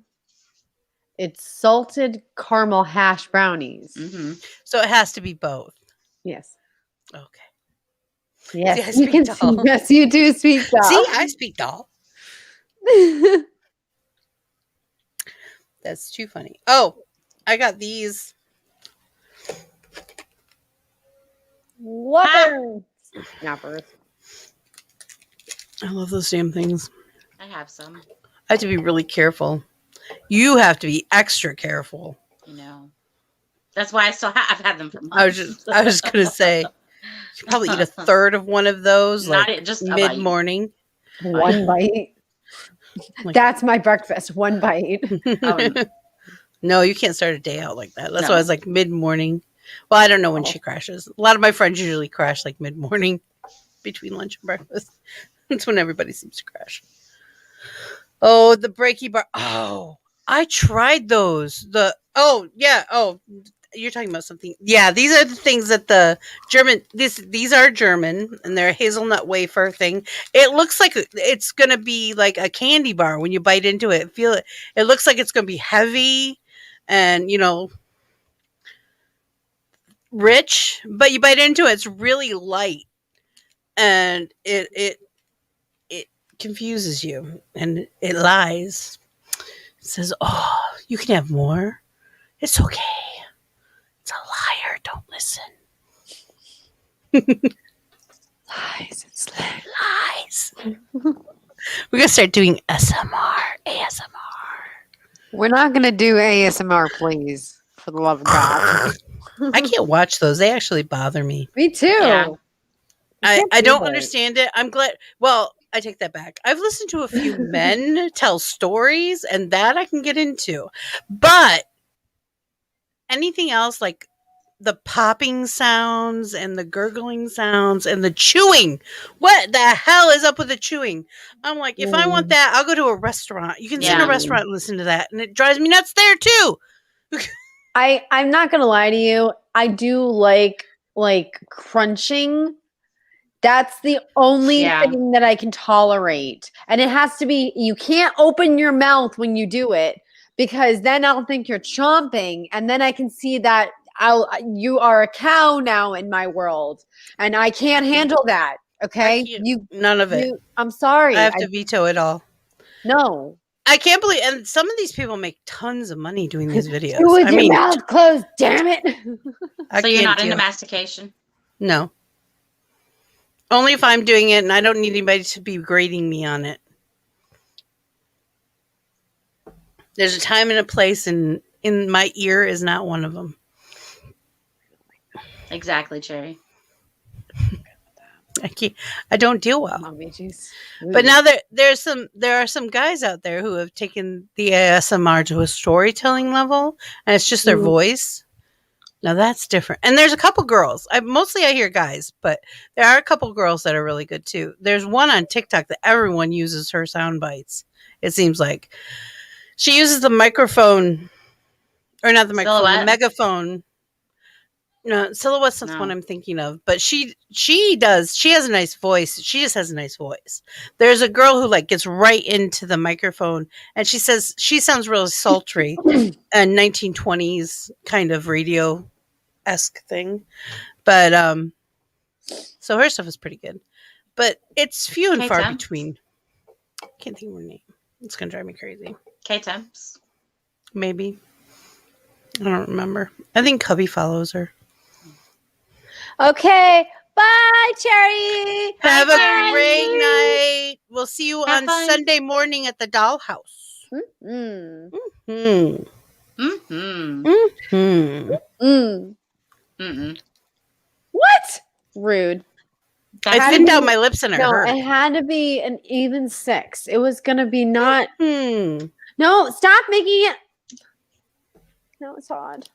it's salted caramel hash brownies. Mm-hmm. So it has to be both. Yes. Okay. Yes, See, you can see. Yes, you do speak doll. See, I speak doll. That's too funny. Oh, I got these. What? Snappers. I love those damn things. I have some. I have to be really careful. You have to be extra careful. You know. That's why I've had them for months. I was gonna say, you probably eat a third of one of those, just mid-morning. One bite. That's my breakfast. One bite. No, you can't start a day out like that. That's why I was like mid-morning. Well, I don't know when she crashes. A lot of my friends usually crash like mid-morning between lunch and breakfast. That's when everybody seems to crash. Oh, the Breaky Bar. Oh, I tried those. you're talking about something. Yeah, these are the things that the German. These are German, and they're a hazelnut wafer thing. It looks like it's gonna be like a candy bar when you bite into it. Feel it. It looks like it's gonna be heavy, and rich. But you bite into it, it's really light, and it confuses you, and it lies. It says, "Oh, you can have more. It's okay. It's a liar. Don't listen." Lies and slay. Lies. We're gonna start doing ASMR. We're not gonna do ASMR, please, for the love of God. I can't watch those. They actually bother me. Me too. Yeah. I don't understand it. I'm glad. Well, I take that back. I've listened to a few men tell stories, and that I can get into. But anything else, like the popping sounds and the gurgling sounds and the chewing. What the hell is up with the chewing? I'm like, if I want that, I'll go to a restaurant. You can sit in a Yeah. restaurant and listen to that, and it drives me nuts there too. I'm not gonna lie to you. I do like crunching. That's the only Yeah. thing that I can tolerate. And it has to be, you can't open your mouth when you do it because then I'll think you're chomping. And then I can see that you are a cow now in my world. And I can't handle that. Okay. None of it. I'm sorry. I have to veto it all. No. I can't believe, and some of these people make tons of money doing these videos. Do with your mouth closed, damn it. So you're not into mastication? No. Only if I'm doing it, and I don't need anybody to be grading me on it. There's a time and a place, and in my ear is not one of them. Exactly, Cherry. I don't deal well. But now there are some guys out there who have taken the ASMR to a storytelling level, and it's just their voice. Now that's different. And there's a couple girls. I hear guys, but there are a couple girls that are really good too. There's one on TikTok that everyone uses her sound bites. It seems like she uses the microphone, or not the microphone, the megaphone. No, Silhouette's the one I'm thinking of. But she has a nice voice. She just has a nice voice. There's a girl who gets right into the microphone, and she says she sounds really sultry, a 1920s kind of radio-esque thing. But so her stuff is pretty good. But it's few and far between. I can't think of her name. It's gonna drive me crazy. K-Temps. Maybe. I don't remember. I think Cubby follows her. Okay. Bye, Cherry. Have a great night. We'll see you on Sunday morning at the Dollhouse. What? Rude. I thinned out my lips and it hurt. It had to be an even 6. It was going to be not. No, stop making it. No, it's odd.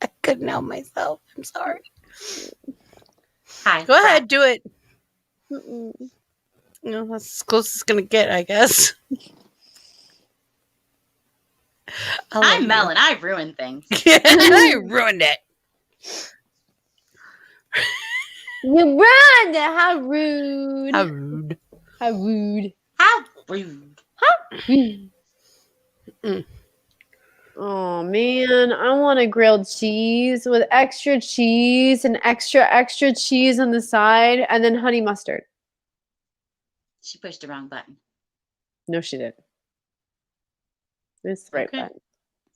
I couldn't help myself. I'm sorry. Hi. Go ahead, do it. No, that's as close as it's going to get, I guess. I'm Melon. I ruined things. I ruined it. You ruined it. How rude. How rude. How rude. How rude. How rude. Oh man, I want a grilled cheese with extra cheese and extra cheese on the side and then honey mustard. She pushed the wrong button. No, she didn't. It's the right button.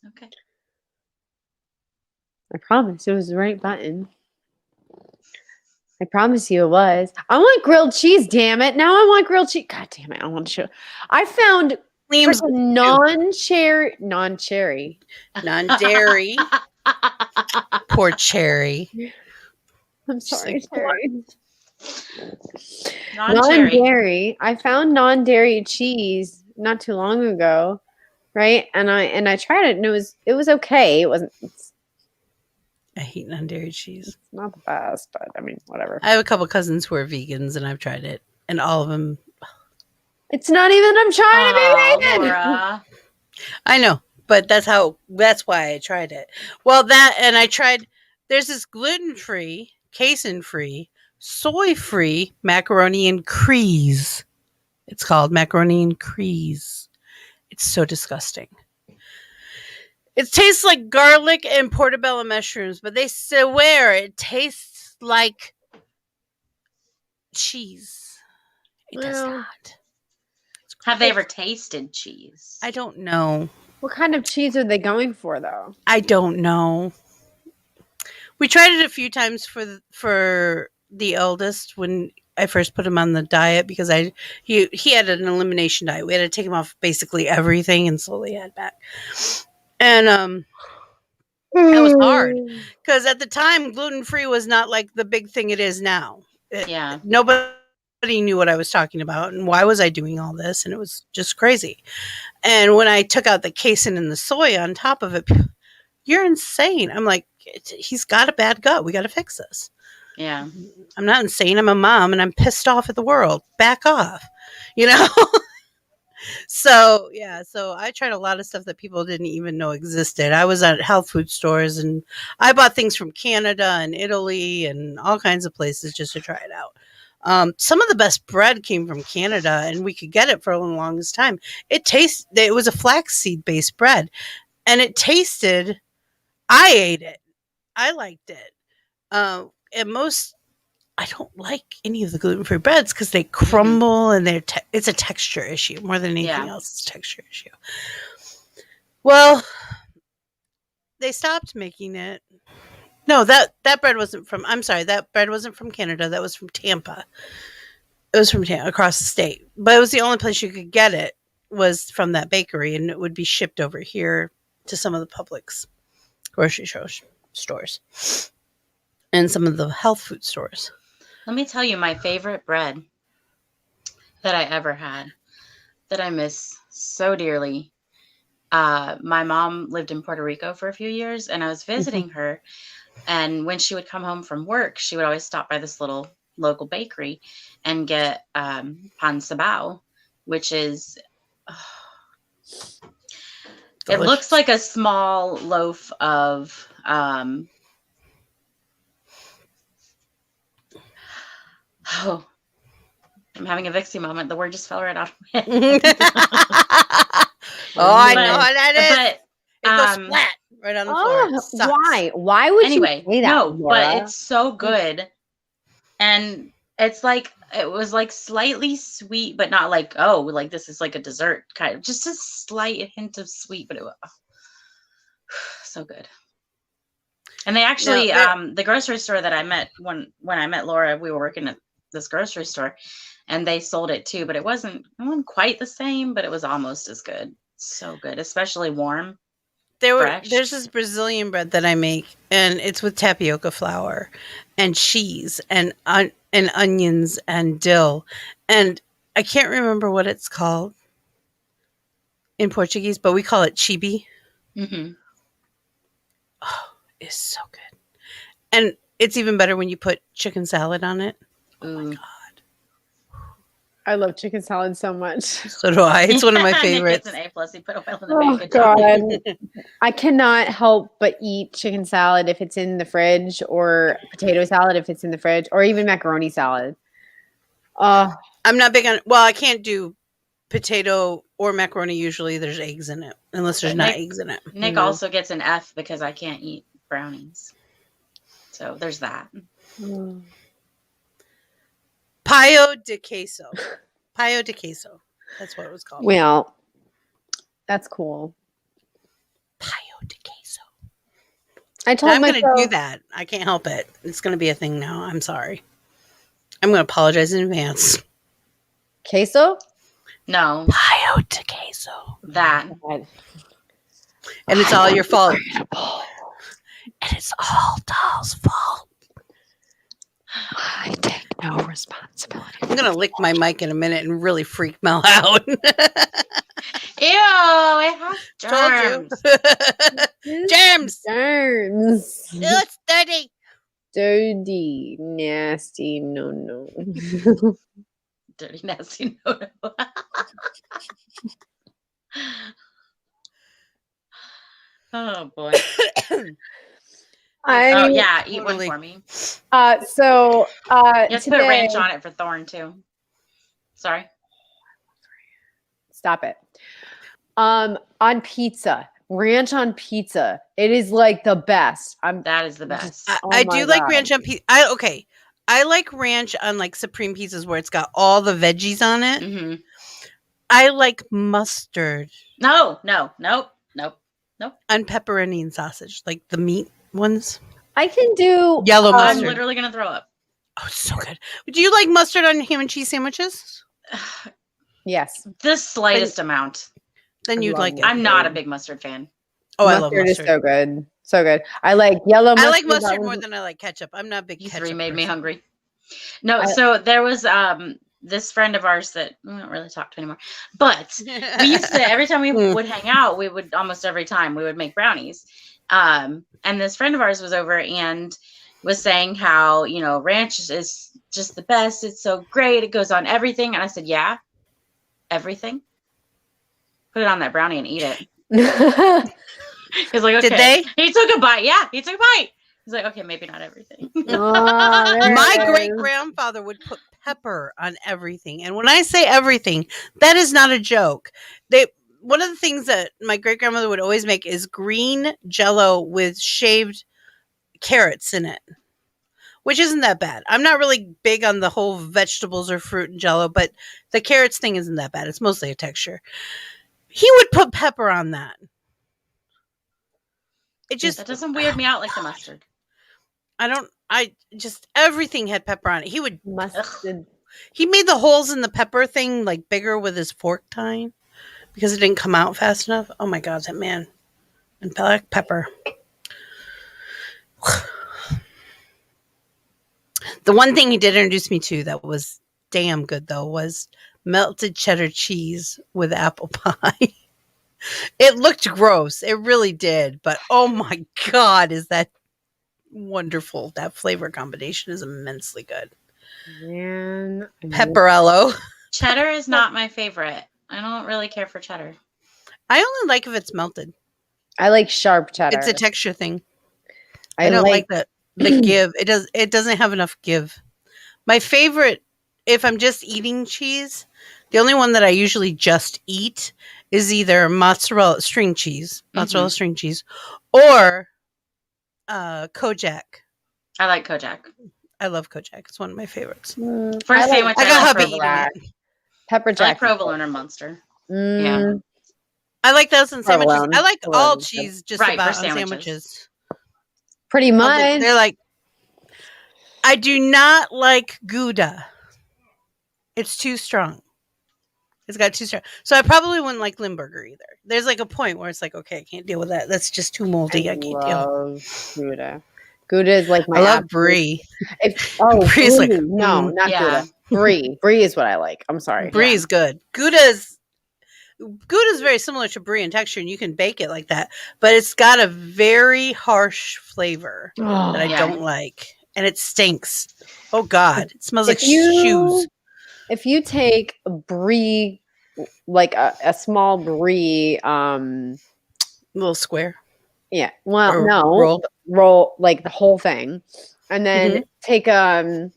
Okay. I promise it was the right button. I promise you it was. I want grilled cheese, damn it. Now I want grilled cheese. God damn it. I want to show. I found non-cherry. Non-dairy. Poor Cherry. I'm sorry, Cherry. Non-dairy. I found non-dairy cheese not too long ago, right? And I tried it and it was okay. It wasn't. I hate non-dairy cheese. It's not the best, but I mean, whatever. I have a couple cousins who are vegans, and I've tried it, and all of them. It's not even. I'm trying to be vegan. Laura. I know. but that's why I tried it. Well, I tried. There's this gluten-free, casein-free, soy-free macaroni and cheese. It's called macaroni and cheese. It's so disgusting. It tastes like garlic and portobello mushrooms, but they swear it tastes like cheese. It does Well, not. Have they ever tasted cheese? I don't know. what kind of cheese are they going for, though? I don't know. We tried it a few times for the eldest when I first put him on the diet because he had an elimination diet. We had to take him off basically everything and slowly add back. And it was hard because at the time gluten free was not like the big thing it is now. Yeah. Nobody knew what I was talking about and why was I doing all this, and it was just crazy. And when I took out the casein and the soy on top of it, you're insane. I'm like, he's got a bad gut. We got to fix this. Yeah. I'm not insane. I'm a mom and I'm pissed off at the world. Back off. So, yeah. So I tried a lot of stuff that people didn't even know existed. I was at health food stores and I bought things from Canada and Italy and all kinds of places just to try it out. Some of the best bread came from Canada and we could get it for the longest time. It was a flaxseed based bread and it tasted, I ate it. I liked it. And I don't like any of the gluten-free breads because they crumble and it's a texture issue more than anything else. It's a texture issue. Well, they stopped making it. No, that bread wasn't from. I'm sorry, that bread wasn't from Canada. That was from Tampa. It was from Tampa, across the state, but it was the only place you could get it was from that bakery, and it would be shipped over here to some of the Publix grocery stores and some of the health food stores. Let me tell you my favorite bread that I ever had that I miss so dearly. My mom lived in Puerto Rico for a few years and I was visiting her. And when she would come home from work, she would always stop by this little local bakery and get pan sabao, which is, it looks like a small loaf of, oh, I'm having a Vixie moment. The word just fell right out of my head. I know how that is. But it goes flat right on the floor. Why? Why would you say that? No, Laura? but it's so good. And it's like, it was like slightly sweet, but not like, oh, like this is like a dessert kind of, just a slight hint of sweet, but it was so good. And they actually, the grocery store that I met when I met Laura, we were working at this grocery store and they sold it too, but it wasn't quite the same, but it was almost as good. So good, especially warm. There's this Brazilian bread that I make, and it's with tapioca flour and cheese and onions and dill, and I can't remember what it's called in Portuguese, but we call it chibi. Mm-hmm. Oh, it's so good, and it's even better when you put chicken salad on it. Oh my god. I love chicken salad so much. So do I. It's one of my favorites. It's an A+. He put oil in the bacon. God. I cannot help but eat chicken salad if it's in the fridge, or potato salad if it's in the fridge, or even macaroni salad. I'm not big on. Well, I can't do potato or macaroni. Usually, there's eggs in it, unless there's not eggs in it. Nick also gets an F because I can't eat brownies. So there's that. Paio de queso. Paio de queso. That's what it was called. Well, that's cool. Paio de queso. I'm going to do that. I can't help it. It's going to be a thing now. I'm sorry. I'm going to apologize in advance. Queso? No. Paio de queso. That. God. And it's all your fault. And it's all Doll's fault. I take no responsibility. I'm going to lick my mic in a minute and really freak Mel out. Ew, it has germs. Told you. Germs. Germs. It's dirty. Dirty. Nasty. No. Dirty, nasty, no. Oh boy. I Oh yeah, eat one Totally. for me. so You have to today, put ranch on it for Thorn too. Sorry. stop it. On pizza, ranch on pizza. It is like the best. That is the just- best. oh I my do like God. ranch on pizza. I like ranch on like supreme pizzas where it's got all the veggies on it. Mm-hmm. I like mustard No, nope. on pepperoni and sausage, like the meat ones. I can do Yellow I'm mustard. literally gonna throw up. Oh, it's so good. Do you like mustard on ham and cheese sandwiches? yes. The slightest amount. Then I you'd love like it. I'm not a big mustard fan. Oh, I love Mustard is mustard. so good. So good. I like yellow mustard. I like mustard that more was- than I like ketchup. I'm not a big You ketchup three made me person. hungry. No, I- so there was this friend of ours that we don't really talk to anymore. But we used to, every time we would hang out, we would almost every time we would make brownies. And this friend of ours was over and was saying how, you know, ranch is just the best. It's so great. It goes on everything. And I said, yeah, everything. Put it on that brownie and eat it. He's like, okay. Did they? He took a bite. Yeah, he took a bite. He's like, okay, maybe not everything. Oh, there My it great is. grandfather would put pepper on everything. And when I say everything, that is not a joke. One of the things that my great grandmother would always make is green jello with shaved carrots in it, which isn't that bad. I'm not really big on the whole vegetables or fruit and jello, but the carrots thing isn't that bad. It's mostly a texture. He would put pepper on that. It just That doesn't weird me out like the mustard. everything had pepper on it. Mustard. He made the holes in the pepper thing like bigger with his fork tine because it didn't come out fast enough. Oh my God, that man. And black pepper. The one thing he did introduce me to that was damn good though was melted cheddar cheese with apple pie. It looked gross. It really did. But oh my God, is that wonderful. That flavor combination is immensely good. Man. Pepperello. Cheddar is not my favorite. I don't really care for cheddar. I only like if it's melted. I like sharp cheddar. It's a texture thing. I I don't like the give. It doesn't have enough give. My favorite, if I'm just eating cheese, the only one that I usually just eat is either mozzarella string cheese, or Kojak. I like Kojak. I love Kojak. It's one of my favorites. For a I sandwich, I I got like hubby provolone. eating it. pepper I like jack. provolone or Munster. Mm, I like those in sandwiches. Provolone. I like all Provolone. cheese just Right, about for on sandwiches. sandwiches. Pretty much. They're like, I do not like Gouda. It's too strong. It's got too strong. So I probably wouldn't like Limburger either. There's like a point where it's like, okay, I can't deal with that. That's just too moldy. I can't deal. love Gouda. Gouda is like my I love absolute- Brie. Brie. Brie's like, No, not Yeah. Gouda. Brie. Brie is what I like. I'm sorry. Brie is good. Gouda's very similar to Brie in texture, and you can bake it like that. But it's got a very harsh flavor that I Yeah. don't like, and it stinks. Oh God, it smells like If you- shoes. If you take a Brie, like a small Brie, Little square. yeah. Well, Or no, roll like the whole thing, and then take a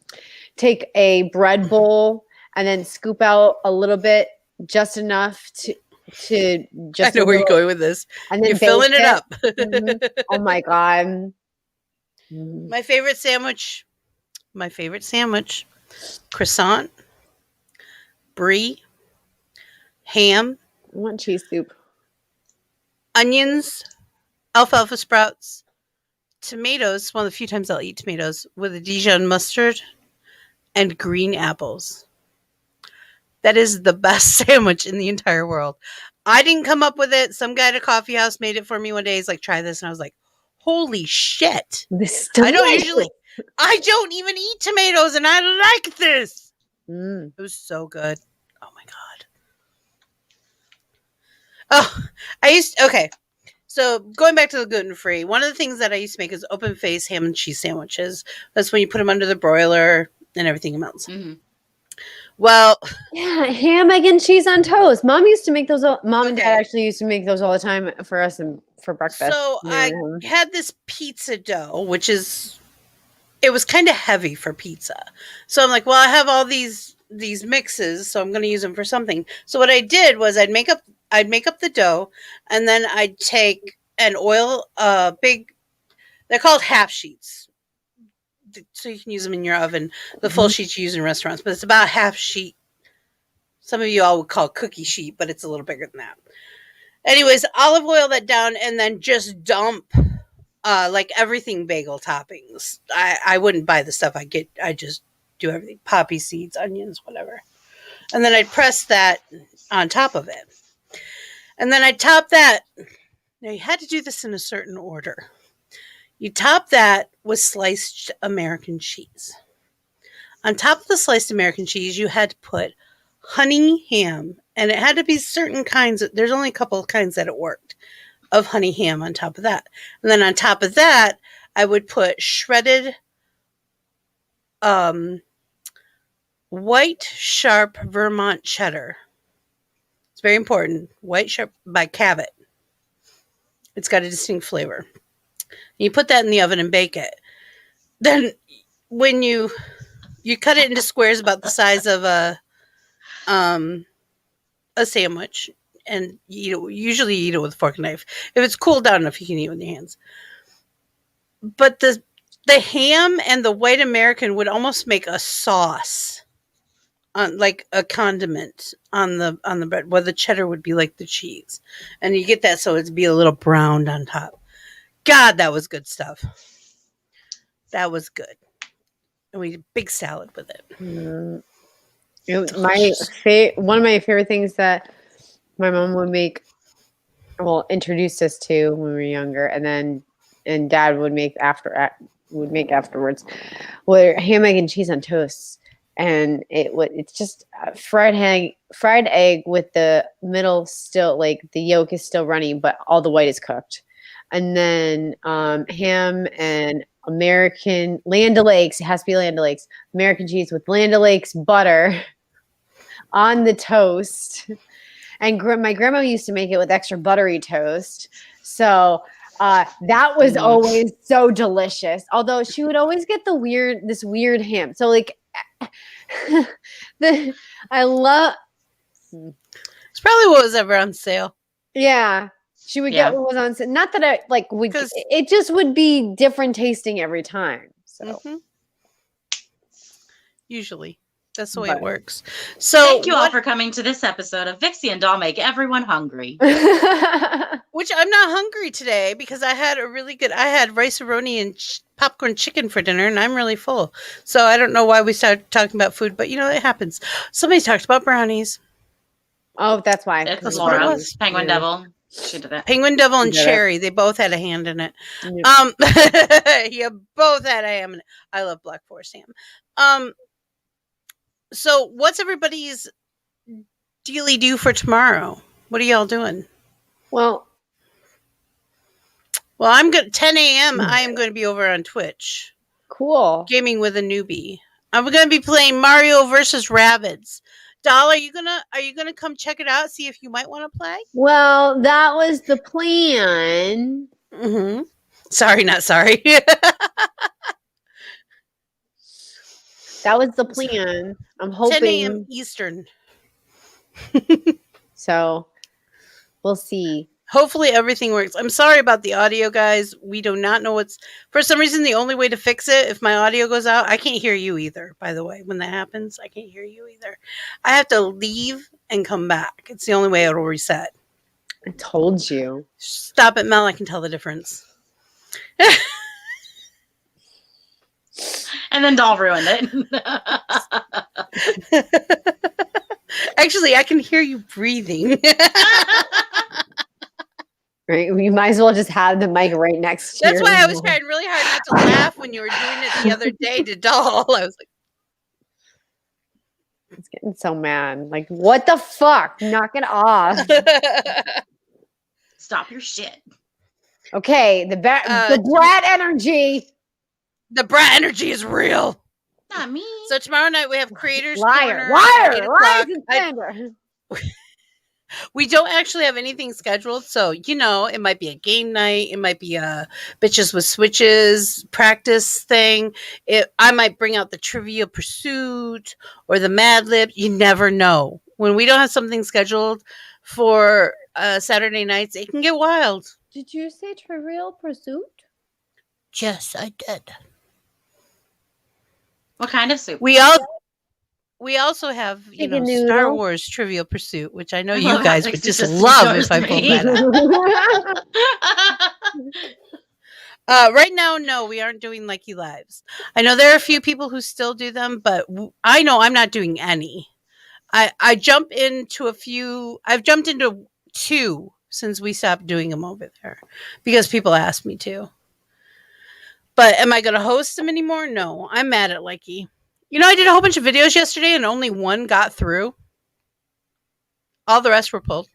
bread bowl and then scoop out a little bit, just enough to just. I know a where you're little- going with this. And then You're filling bake it up. Mhm. Oh my God. My favorite sandwich, croissant, brie, ham, I want cheese soup. onions, alfalfa sprouts, tomatoes. One of the few times I'll eat tomatoes with a Dijon mustard and green apples. That is the best sandwich in the entire world. I didn't come up with it. Some guy at a coffee house made it for me one day. He's like, try this. And I was like, holy shit. This I don't even eat tomatoes and I like this. Mm. It was so good. Oh my God. Oh, okay. So going back to the gluten-free, one of the things that I used to make is open face ham and cheese sandwiches. That's when you put them under the broiler and everything melts. Mhm. Well, Yeah, ham, egg, and cheese on toast. Mom used to make those. Mom and Okay. Dad actually used to make those all the time for us and for breakfast. So I Yeah. had this pizza dough, it was kind of heavy for pizza. So I'm like, well, I have all these mixes, so I'm going to use them for something. So what I did was I'd make up the dough, and then I'd take an oil big, they're called half sheets. So you can use them in your oven. The full sheets you use in restaurants, but it's about half sheet. Some of you all would call it cookie sheet, but it's a little bigger than that. Anyways, olive oil that down, and then just dump like everything bagel toppings. I wouldn't buy the stuff I just do everything. Poppy seeds, onions, whatever. And then I'd press that on top of it. And then I'd top that. Now you had to do this in a certain order. You top that with sliced American cheese. On top of the sliced American cheese, you had to put honey ham. And it had to be certain kinds. There's only a couple of kinds that it worked. Of honey ham on top of that. And then on top of that, I would put shredded white sharp Vermont cheddar. It's very important. White sharp by Cabot. It's got a distinct flavor. You put that in the oven and bake it. Then when you cut it into squares about the size of a sandwich, and usually you eat it with a fork and knife. If it's cooled down enough, you can eat it with your hands. But the ham and the white American would almost make a sauce, like a condiment on the bread, where the cheddar would be like the cheese, and you get that so it'd be a little browned on top. God, that was good stuff. That was good, and we did a big salad with it. One of my favorite things that my mom would make, introduce us to when we were younger, and Dad would make afterwards, were ham, egg, and cheese on toast. And it's just fried egg with the middle still, like the yolk is still runny, but all the white is cooked. And then ham and American Land O'Lakes. It has to be Land O'Lakes. American cheese with Land O'Lakes butter on the toast. And my grandma used to make it with extra buttery toast. So that was always so delicious. Although she would always get this weird ham. So like, I love. It's probably what was ever on sale. Yeah, she would get what was on sale. Not that I like. It just would be different tasting every time. So usually. That's the way it works. So thank you all for coming to this episode of Vixie and Doll Make Everyone Hungry. Which I'm not hungry today because I had I had rice-a-roni and popcorn chicken for dinner, and I'm really full. So I don't know why we started talking about food, but it happens. Somebody talked about brownies. Oh, that's why. That's Laura. Penguin Devil. She did that. Penguin Devil and Cherry. They both had a hand in it. Yeah. Both had a ham in it. I love Black Forest ham. So what's everybody's dealy do for tomorrow? What are y'all doing? Well, I'm good. 10 a.m. I am going to be over on Twitch. Cool. Gaming with a newbie. I'm going to be playing Mario versus Rabbids. Doll, are you gonna come check it out? See if you might want to play. Well, that was the plan. Mm-hmm. Sorry, not sorry. That was the plan. I'm hoping 10 a.m. Eastern. So we'll see. Hopefully everything works. I'm sorry about the audio, guys. We do not know for some reason, the only way to fix it, if my audio goes out, I can't hear you either, by the way. When that happens, I can't hear you either. I have to leave and come back. It's the only way it'll reset. I told you. Stop it, Mel. I can tell the difference. And then Doll ruined it. Actually, I can hear you breathing. Right? You might as well just have the mic right next to you. That's why I was trying really hard not to laugh when you were doing it the other day to Doll. I was like, it's getting so mad. Like, what the fuck? Knock it off. Stop your shit. Okay, the brat energy. The brat energy is real. Not me. So tomorrow night we have Creators Liar, Corner. liar, lies and slander. We don't actually have anything scheduled, so it might be a game night, it might be a bitches with switches practice thing. I might bring out the Trivial Pursuit or the Mad Lib. You never know. When we don't have something scheduled for Saturday nights, it can get wild. Did you say Trivial Pursuit? Yes, I did. What kind of soup? We also have, Chicken Star noodle. Wars Trivial Pursuit, which I know I you love how guys would Dixie just just love if I endorsed pulled me. that up. Right now, no, we aren't doing Likey Lives. I know there are a few people who still do them, but I know I'm not doing any. I jump into a few. I've jumped into 2 since we stopped doing them over there because people asked me to. But am I going to host them anymore? No, I'm mad at Likey. I did a whole bunch of videos yesterday and only one got through. All the rest were pulled.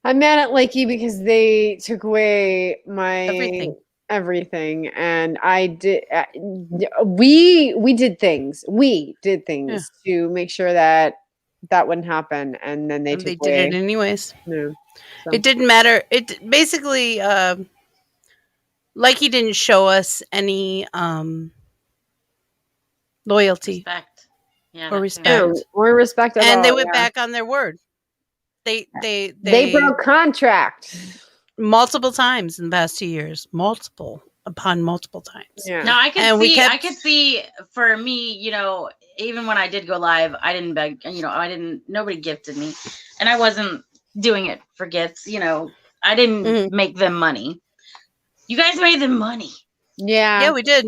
I'm mad at Lakey because they took away my Everything. and I did. We did things. We did things to make sure that wouldn't happen, and then they And took they away. did it anyways. No, so. It didn't matter. It basically, Likey didn't show us any loyalty Respect. Yeah, or that's respect. fair. No, or respect at And all. they went back on their word. They broke contract multiple times in the past 2 years. Multiple upon multiple times. Yeah. No, I could And we see. kept- I could see. For me, even when I did go live, I didn't beg. Nobody gifted me, and I wasn't doing it for gifts. I didn't make them money. You guys made them money. Yeah. Yeah, we did.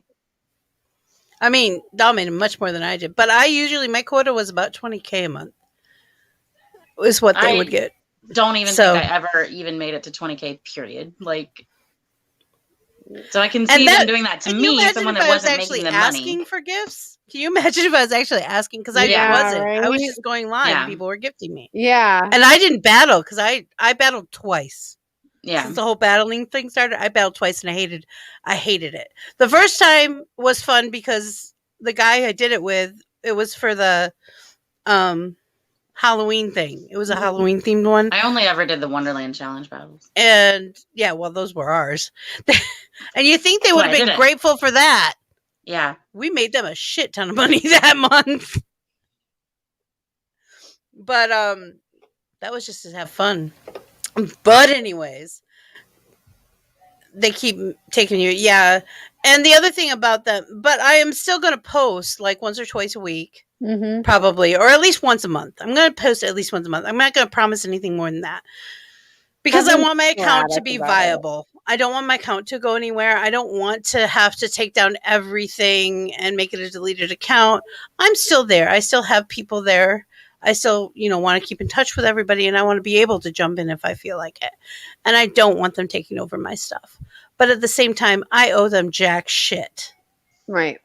I mean, Doll made much more than I did, but my quota was about 20K a month. Is what they would get. Don't even think I ever even made it to 20K. Period. So I can see them doing that to me, someone that wasn't making them asking money. for gifts. Can you imagine if I was actually asking? Because I wasn't. right? I was just going live. Yeah. And people were gifting me. Yeah. And I didn't battle because I battled twice. Yeah. Since the whole battling thing started, I battled twice and I hated it. The first time was fun because the guy I did it with, it was for the Halloween thing. It was a Halloween themed one. I only ever did the Wonderland Challenge battles. And yeah, well, those were ours. And you think they would have been grateful for that. Yeah. We made them a shit ton of money that month. But that was just to have fun. But anyways, they keep taking you. Yeah. And the other thing about them, but I am still going to post like once or twice a week. Mm-hmm. Probably, or at least once a month. I'm going to post at least once a month. I'm not going to promise anything more than that. Because I want my account to be viable. I don't want my account to go anywhere. I don't want to have to take down everything and make it a deleted account. I'm still there. I still have people there. I still, want to keep in touch with everybody, and I want to be able to jump in if I feel like it. And I don't want them taking over my stuff. But at the same time, I owe them jack shit. Right.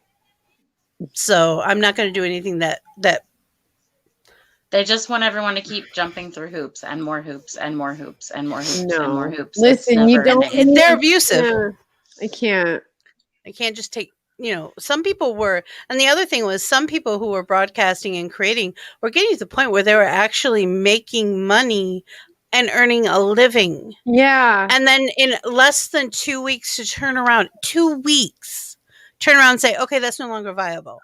So I'm not going to do anything that they just want everyone to keep jumping through hoops and more hoops and more hoops and more hoops and more hoops. Listen, you don't. They're abusive. Yeah, I can't. I can't just take. Some people were, and the other thing was, some people who were broadcasting and creating were getting to the point where they were actually making money and earning a living. Yeah. And then in less than 2 weeks to turn around, 2 weeks, turn around and say, okay, that's no longer viable.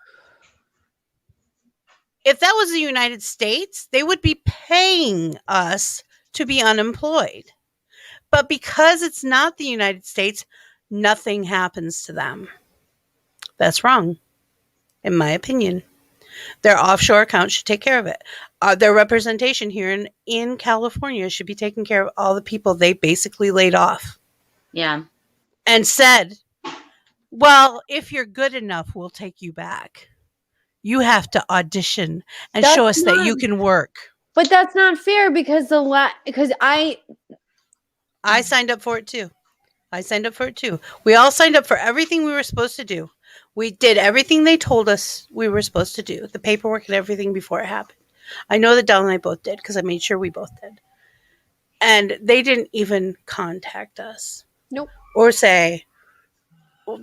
If that was the United States, they would be paying us to be unemployed. But because it's not the United States, nothing happens to them. That's wrong, in my opinion. Their offshore accounts should take care of it. Their representation here in California should be taking care of all the people they basically laid off. Yeah. And said, well, if you're good enough, we'll take you back. You have to audition and show us that you can work. But that's not fair because I signed up for it too. We all signed up for everything we were supposed to do. We did everything they told us we were supposed to do, the paperwork and everything before it happened. I know that Dal and I both did because I made sure we both did. And they didn't even contact us. Nope. Or say,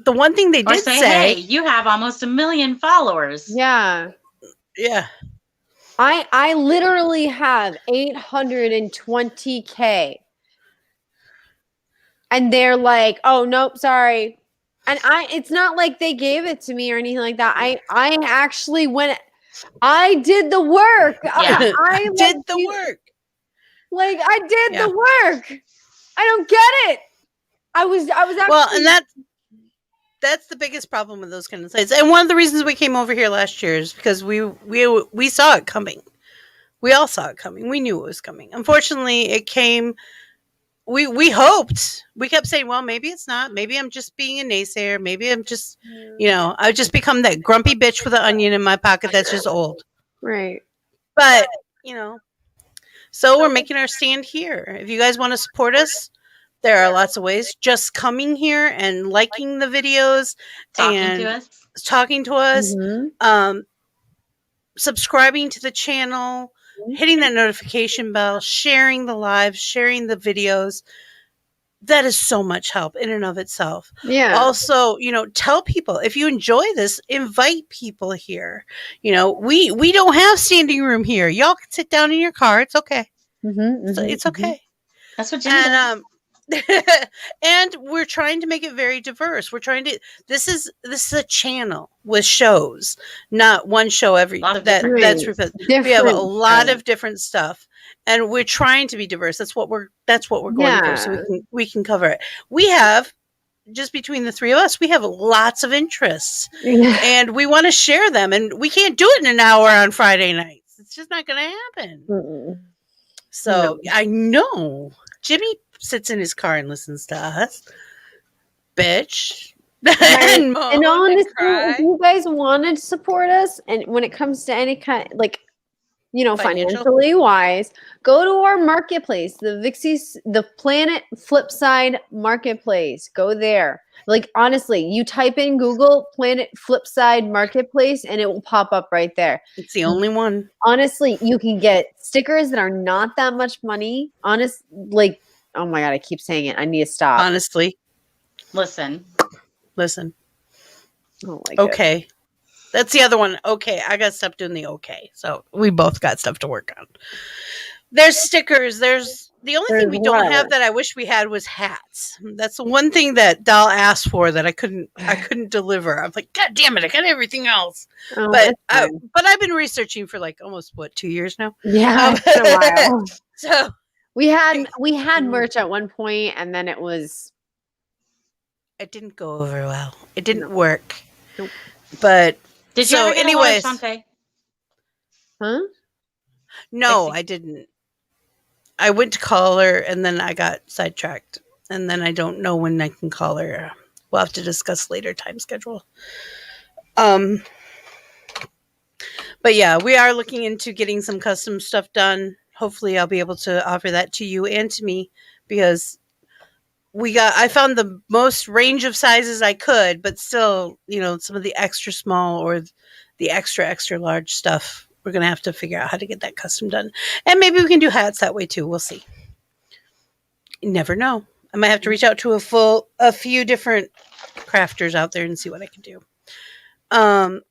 the one thing they did say, hey, you have almost 1 million followers. Yeah. Yeah. I literally have 820K. And they're like, "Oh, nope, sorry." And it's not like they gave it to me or anything like that. I actually I did the work. Yeah. I Did the work. Like I did Yeah. the work. I don't get it. I was actually Well, and that's the biggest problem with those kind of sites. And one of the reasons we came over here last year is because we saw it coming. We all saw it coming. We knew it was coming. Unfortunately, it came. We hoped. We kept saying, well, maybe it's not. Maybe I'm just being a naysayer. Maybe I'm just, I've just become that grumpy bitch with an onion in my pocket that's just old. right. But, so we're making our stand here. If you guys want to support us, there are lots of ways. Just coming here and liking the videos and talking to us, Mhm. subscribing to the channel, hitting that notification bell, sharing the lives, sharing the videos. That is so much help in and of itself. Yeah. Also, tell people if you enjoy this, invite people here. We don't have standing room here. Y'all can sit down in your car. It's okay. It's okay. That's what Jimmy does. And we're trying to make it very diverse. We're trying to. This is a channel with shows, not one show every. That's we have a lot of different stuff, and we're trying to be diverse. That's what we're going for. So we can cover it. We have just between the three of us, we have lots of interests, and we want to share them, and we can't do it in an hour on Friday nights. It's just not going to happen. So I know Jimmy sits in his car and listens to us, bitch. And honestly, if you guys wanted to support us, and when it comes to any kind, like, financially wise, go to our marketplace, the Planet Flipside Marketplace. Go there. Like, honestly, you type in Google Planet Flipside Marketplace and it will pop up right there. It's the only one. Honestly, you can get stickers that are not that much money. Oh my God, I keep saying it. I need to stop. Honestly. Listen. Oh my God. Okay. That's the other one. Okay. I got to stop doing the okay. So we both got stuff to work on. There's stickers. The only thing we don't have that I wish we had was hats. That's the one thing that Doll asked for that I couldn't deliver. I'm like, God damn it, I got everything else. But I've been researching for like almost 2 years now. Yeah, it's been a while. So we had merch at one point, and then it didn't go over well. It didn't work. Nope. But did you ever get anyways, a huh? No, I didn't. I went to call her, and then I got sidetracked, and then I don't know when I can call her. We'll have to discuss later time schedule. But yeah, we are looking into getting some custom stuff done. Hopefully, I'll be able to offer that to you and to me, because I found the most range of sizes I could, but still, some of the extra small or the extra large stuff, we're going to have to figure out how to get that custom done. And maybe we can do hats that way too. We'll see. You never know. I might have to reach out to a few different crafters out there and see what I can do.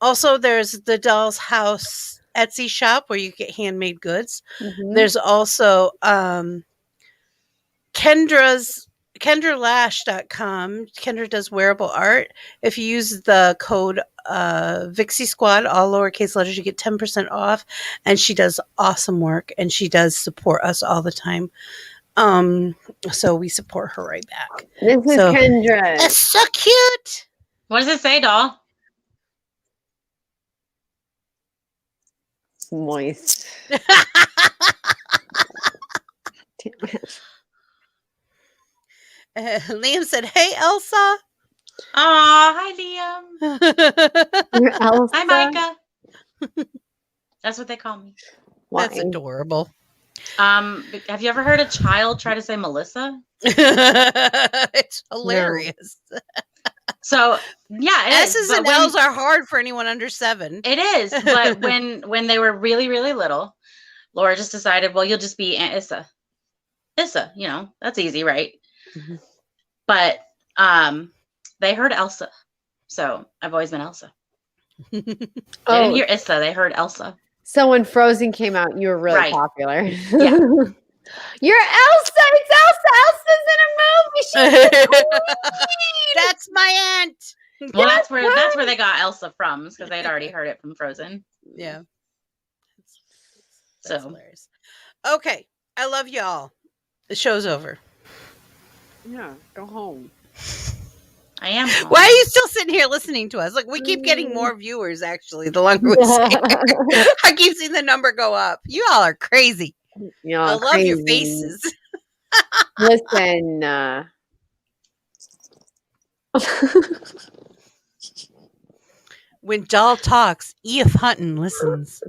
Also, there's the Doll's House Etsy shop where you get handmade goods. Mm-hmm. There's also KendraLash.com. Kendra does wearable art. If you use the code Vixie Squad, all lowercase letters, you get 10% off. And she does awesome work, and she does support us all the time. So we support her right back. This is Kendra. That's so cute. What does it say, Doll? It's moist. Damn it. Liam said, "Hey, Elsa." Aw, hi, Liam. Elsa? Hi, Micah. That's what they call me. Why? That's adorable. Have you ever heard a child try to say Melissa? It's hilarious. No. So yeah, S's and L's are hard for anyone under 7. It is, but when they were really, really little, Laura just decided, well, you'll just be Aunt Issa. Issa, that's easy, right? Mm-hmm. But they heard Elsa, so I've always been Elsa. They didn't hear Issa; they heard Elsa. So when Frozen came out, you were really Right. popular. Yeah. You're Elsa. It's Elsa. Elsa's in a movie. She's the queen. That's my aunt. Well, that's where they got Elsa from, because they'd already heard it from Frozen. Yeah. So. That's hilarious. Okay. I love y'all. The show's over. Yeah, go home. I am. Why are you still sitting here listening to us? Like, we keep getting more viewers, actually, the longer we stay here. I keep seeing the number go up. You all are crazy. I love your faces. Listen. When Doll talks, E.F. Hutton listens.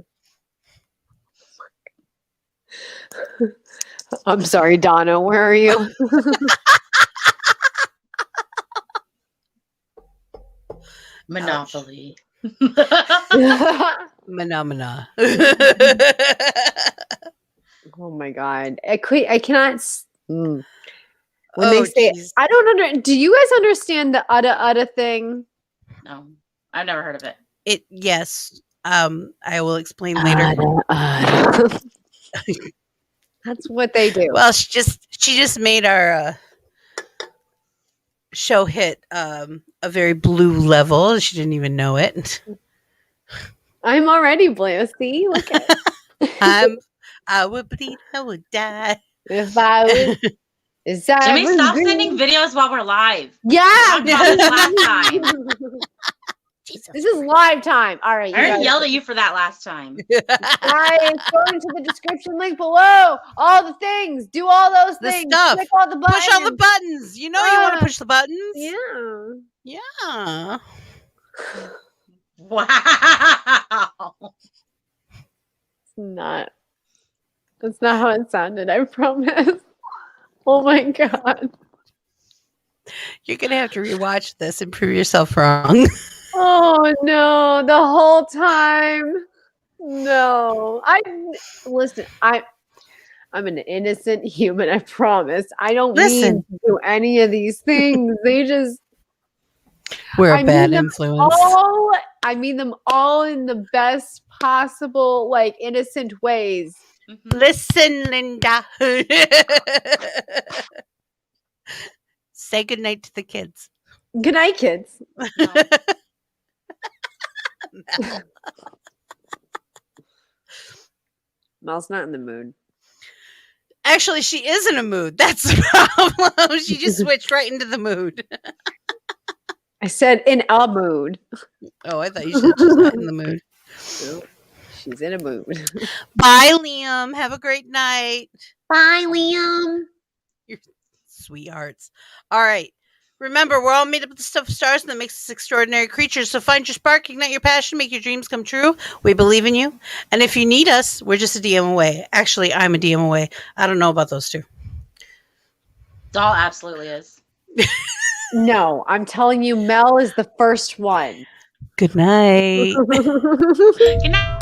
I'm sorry, Donna. Where are you? Monopoly. Phenomena. Oh my god. I cannot. When Oh, they say, geez. I don't do you guys understand the udda thing? No, I've never heard of it. Yes. I will explain later. That's what they do. Well, she just made our show hit a very blue level. She didn't even know it. I'm already blue. See, look at I would bleed, I would die. if I was. Jimmy, stop sending videos while we're live. Yeah, We talked about this last time. This is live time. All right, I already yelled at you for that last time. guys, go into the description link below. All the things. Do all those The things. stuff. Click all the buttons. Push all the buttons. You know you want to push the buttons. Yeah. Yeah. Wow. That's not how it sounded, I promise. Oh my god. You're going to have to rewatch this and prove yourself wrong. Oh no, the whole time. No. I'm an innocent human, I promise. I don't mean to do any of these things. They just We're a bad influence. I mean them all in the best possible, like, innocent ways. Listen, Linda. Say goodnight to the kids. Good night, kids. No. Mel's not in the mood. Actually, she is in a mood. That's the problem. She just switched right into the mood. I said in a mood. Oh, I thought you said she's not in the mood. Nope. She's in a mood. Bye, Liam. Have a great night. Bye, Liam. You're sweethearts. All right. Remember, we're all made up of the stuff of stars, and that makes us extraordinary creatures. So find your spark, ignite your passion, make your dreams come true. We believe in you. And if you need us, we're just a DM away. Actually, I'm a DM away. I don't know about those two. Doll absolutely is. No, I'm telling you, Mel is the first one. Good night. Good night.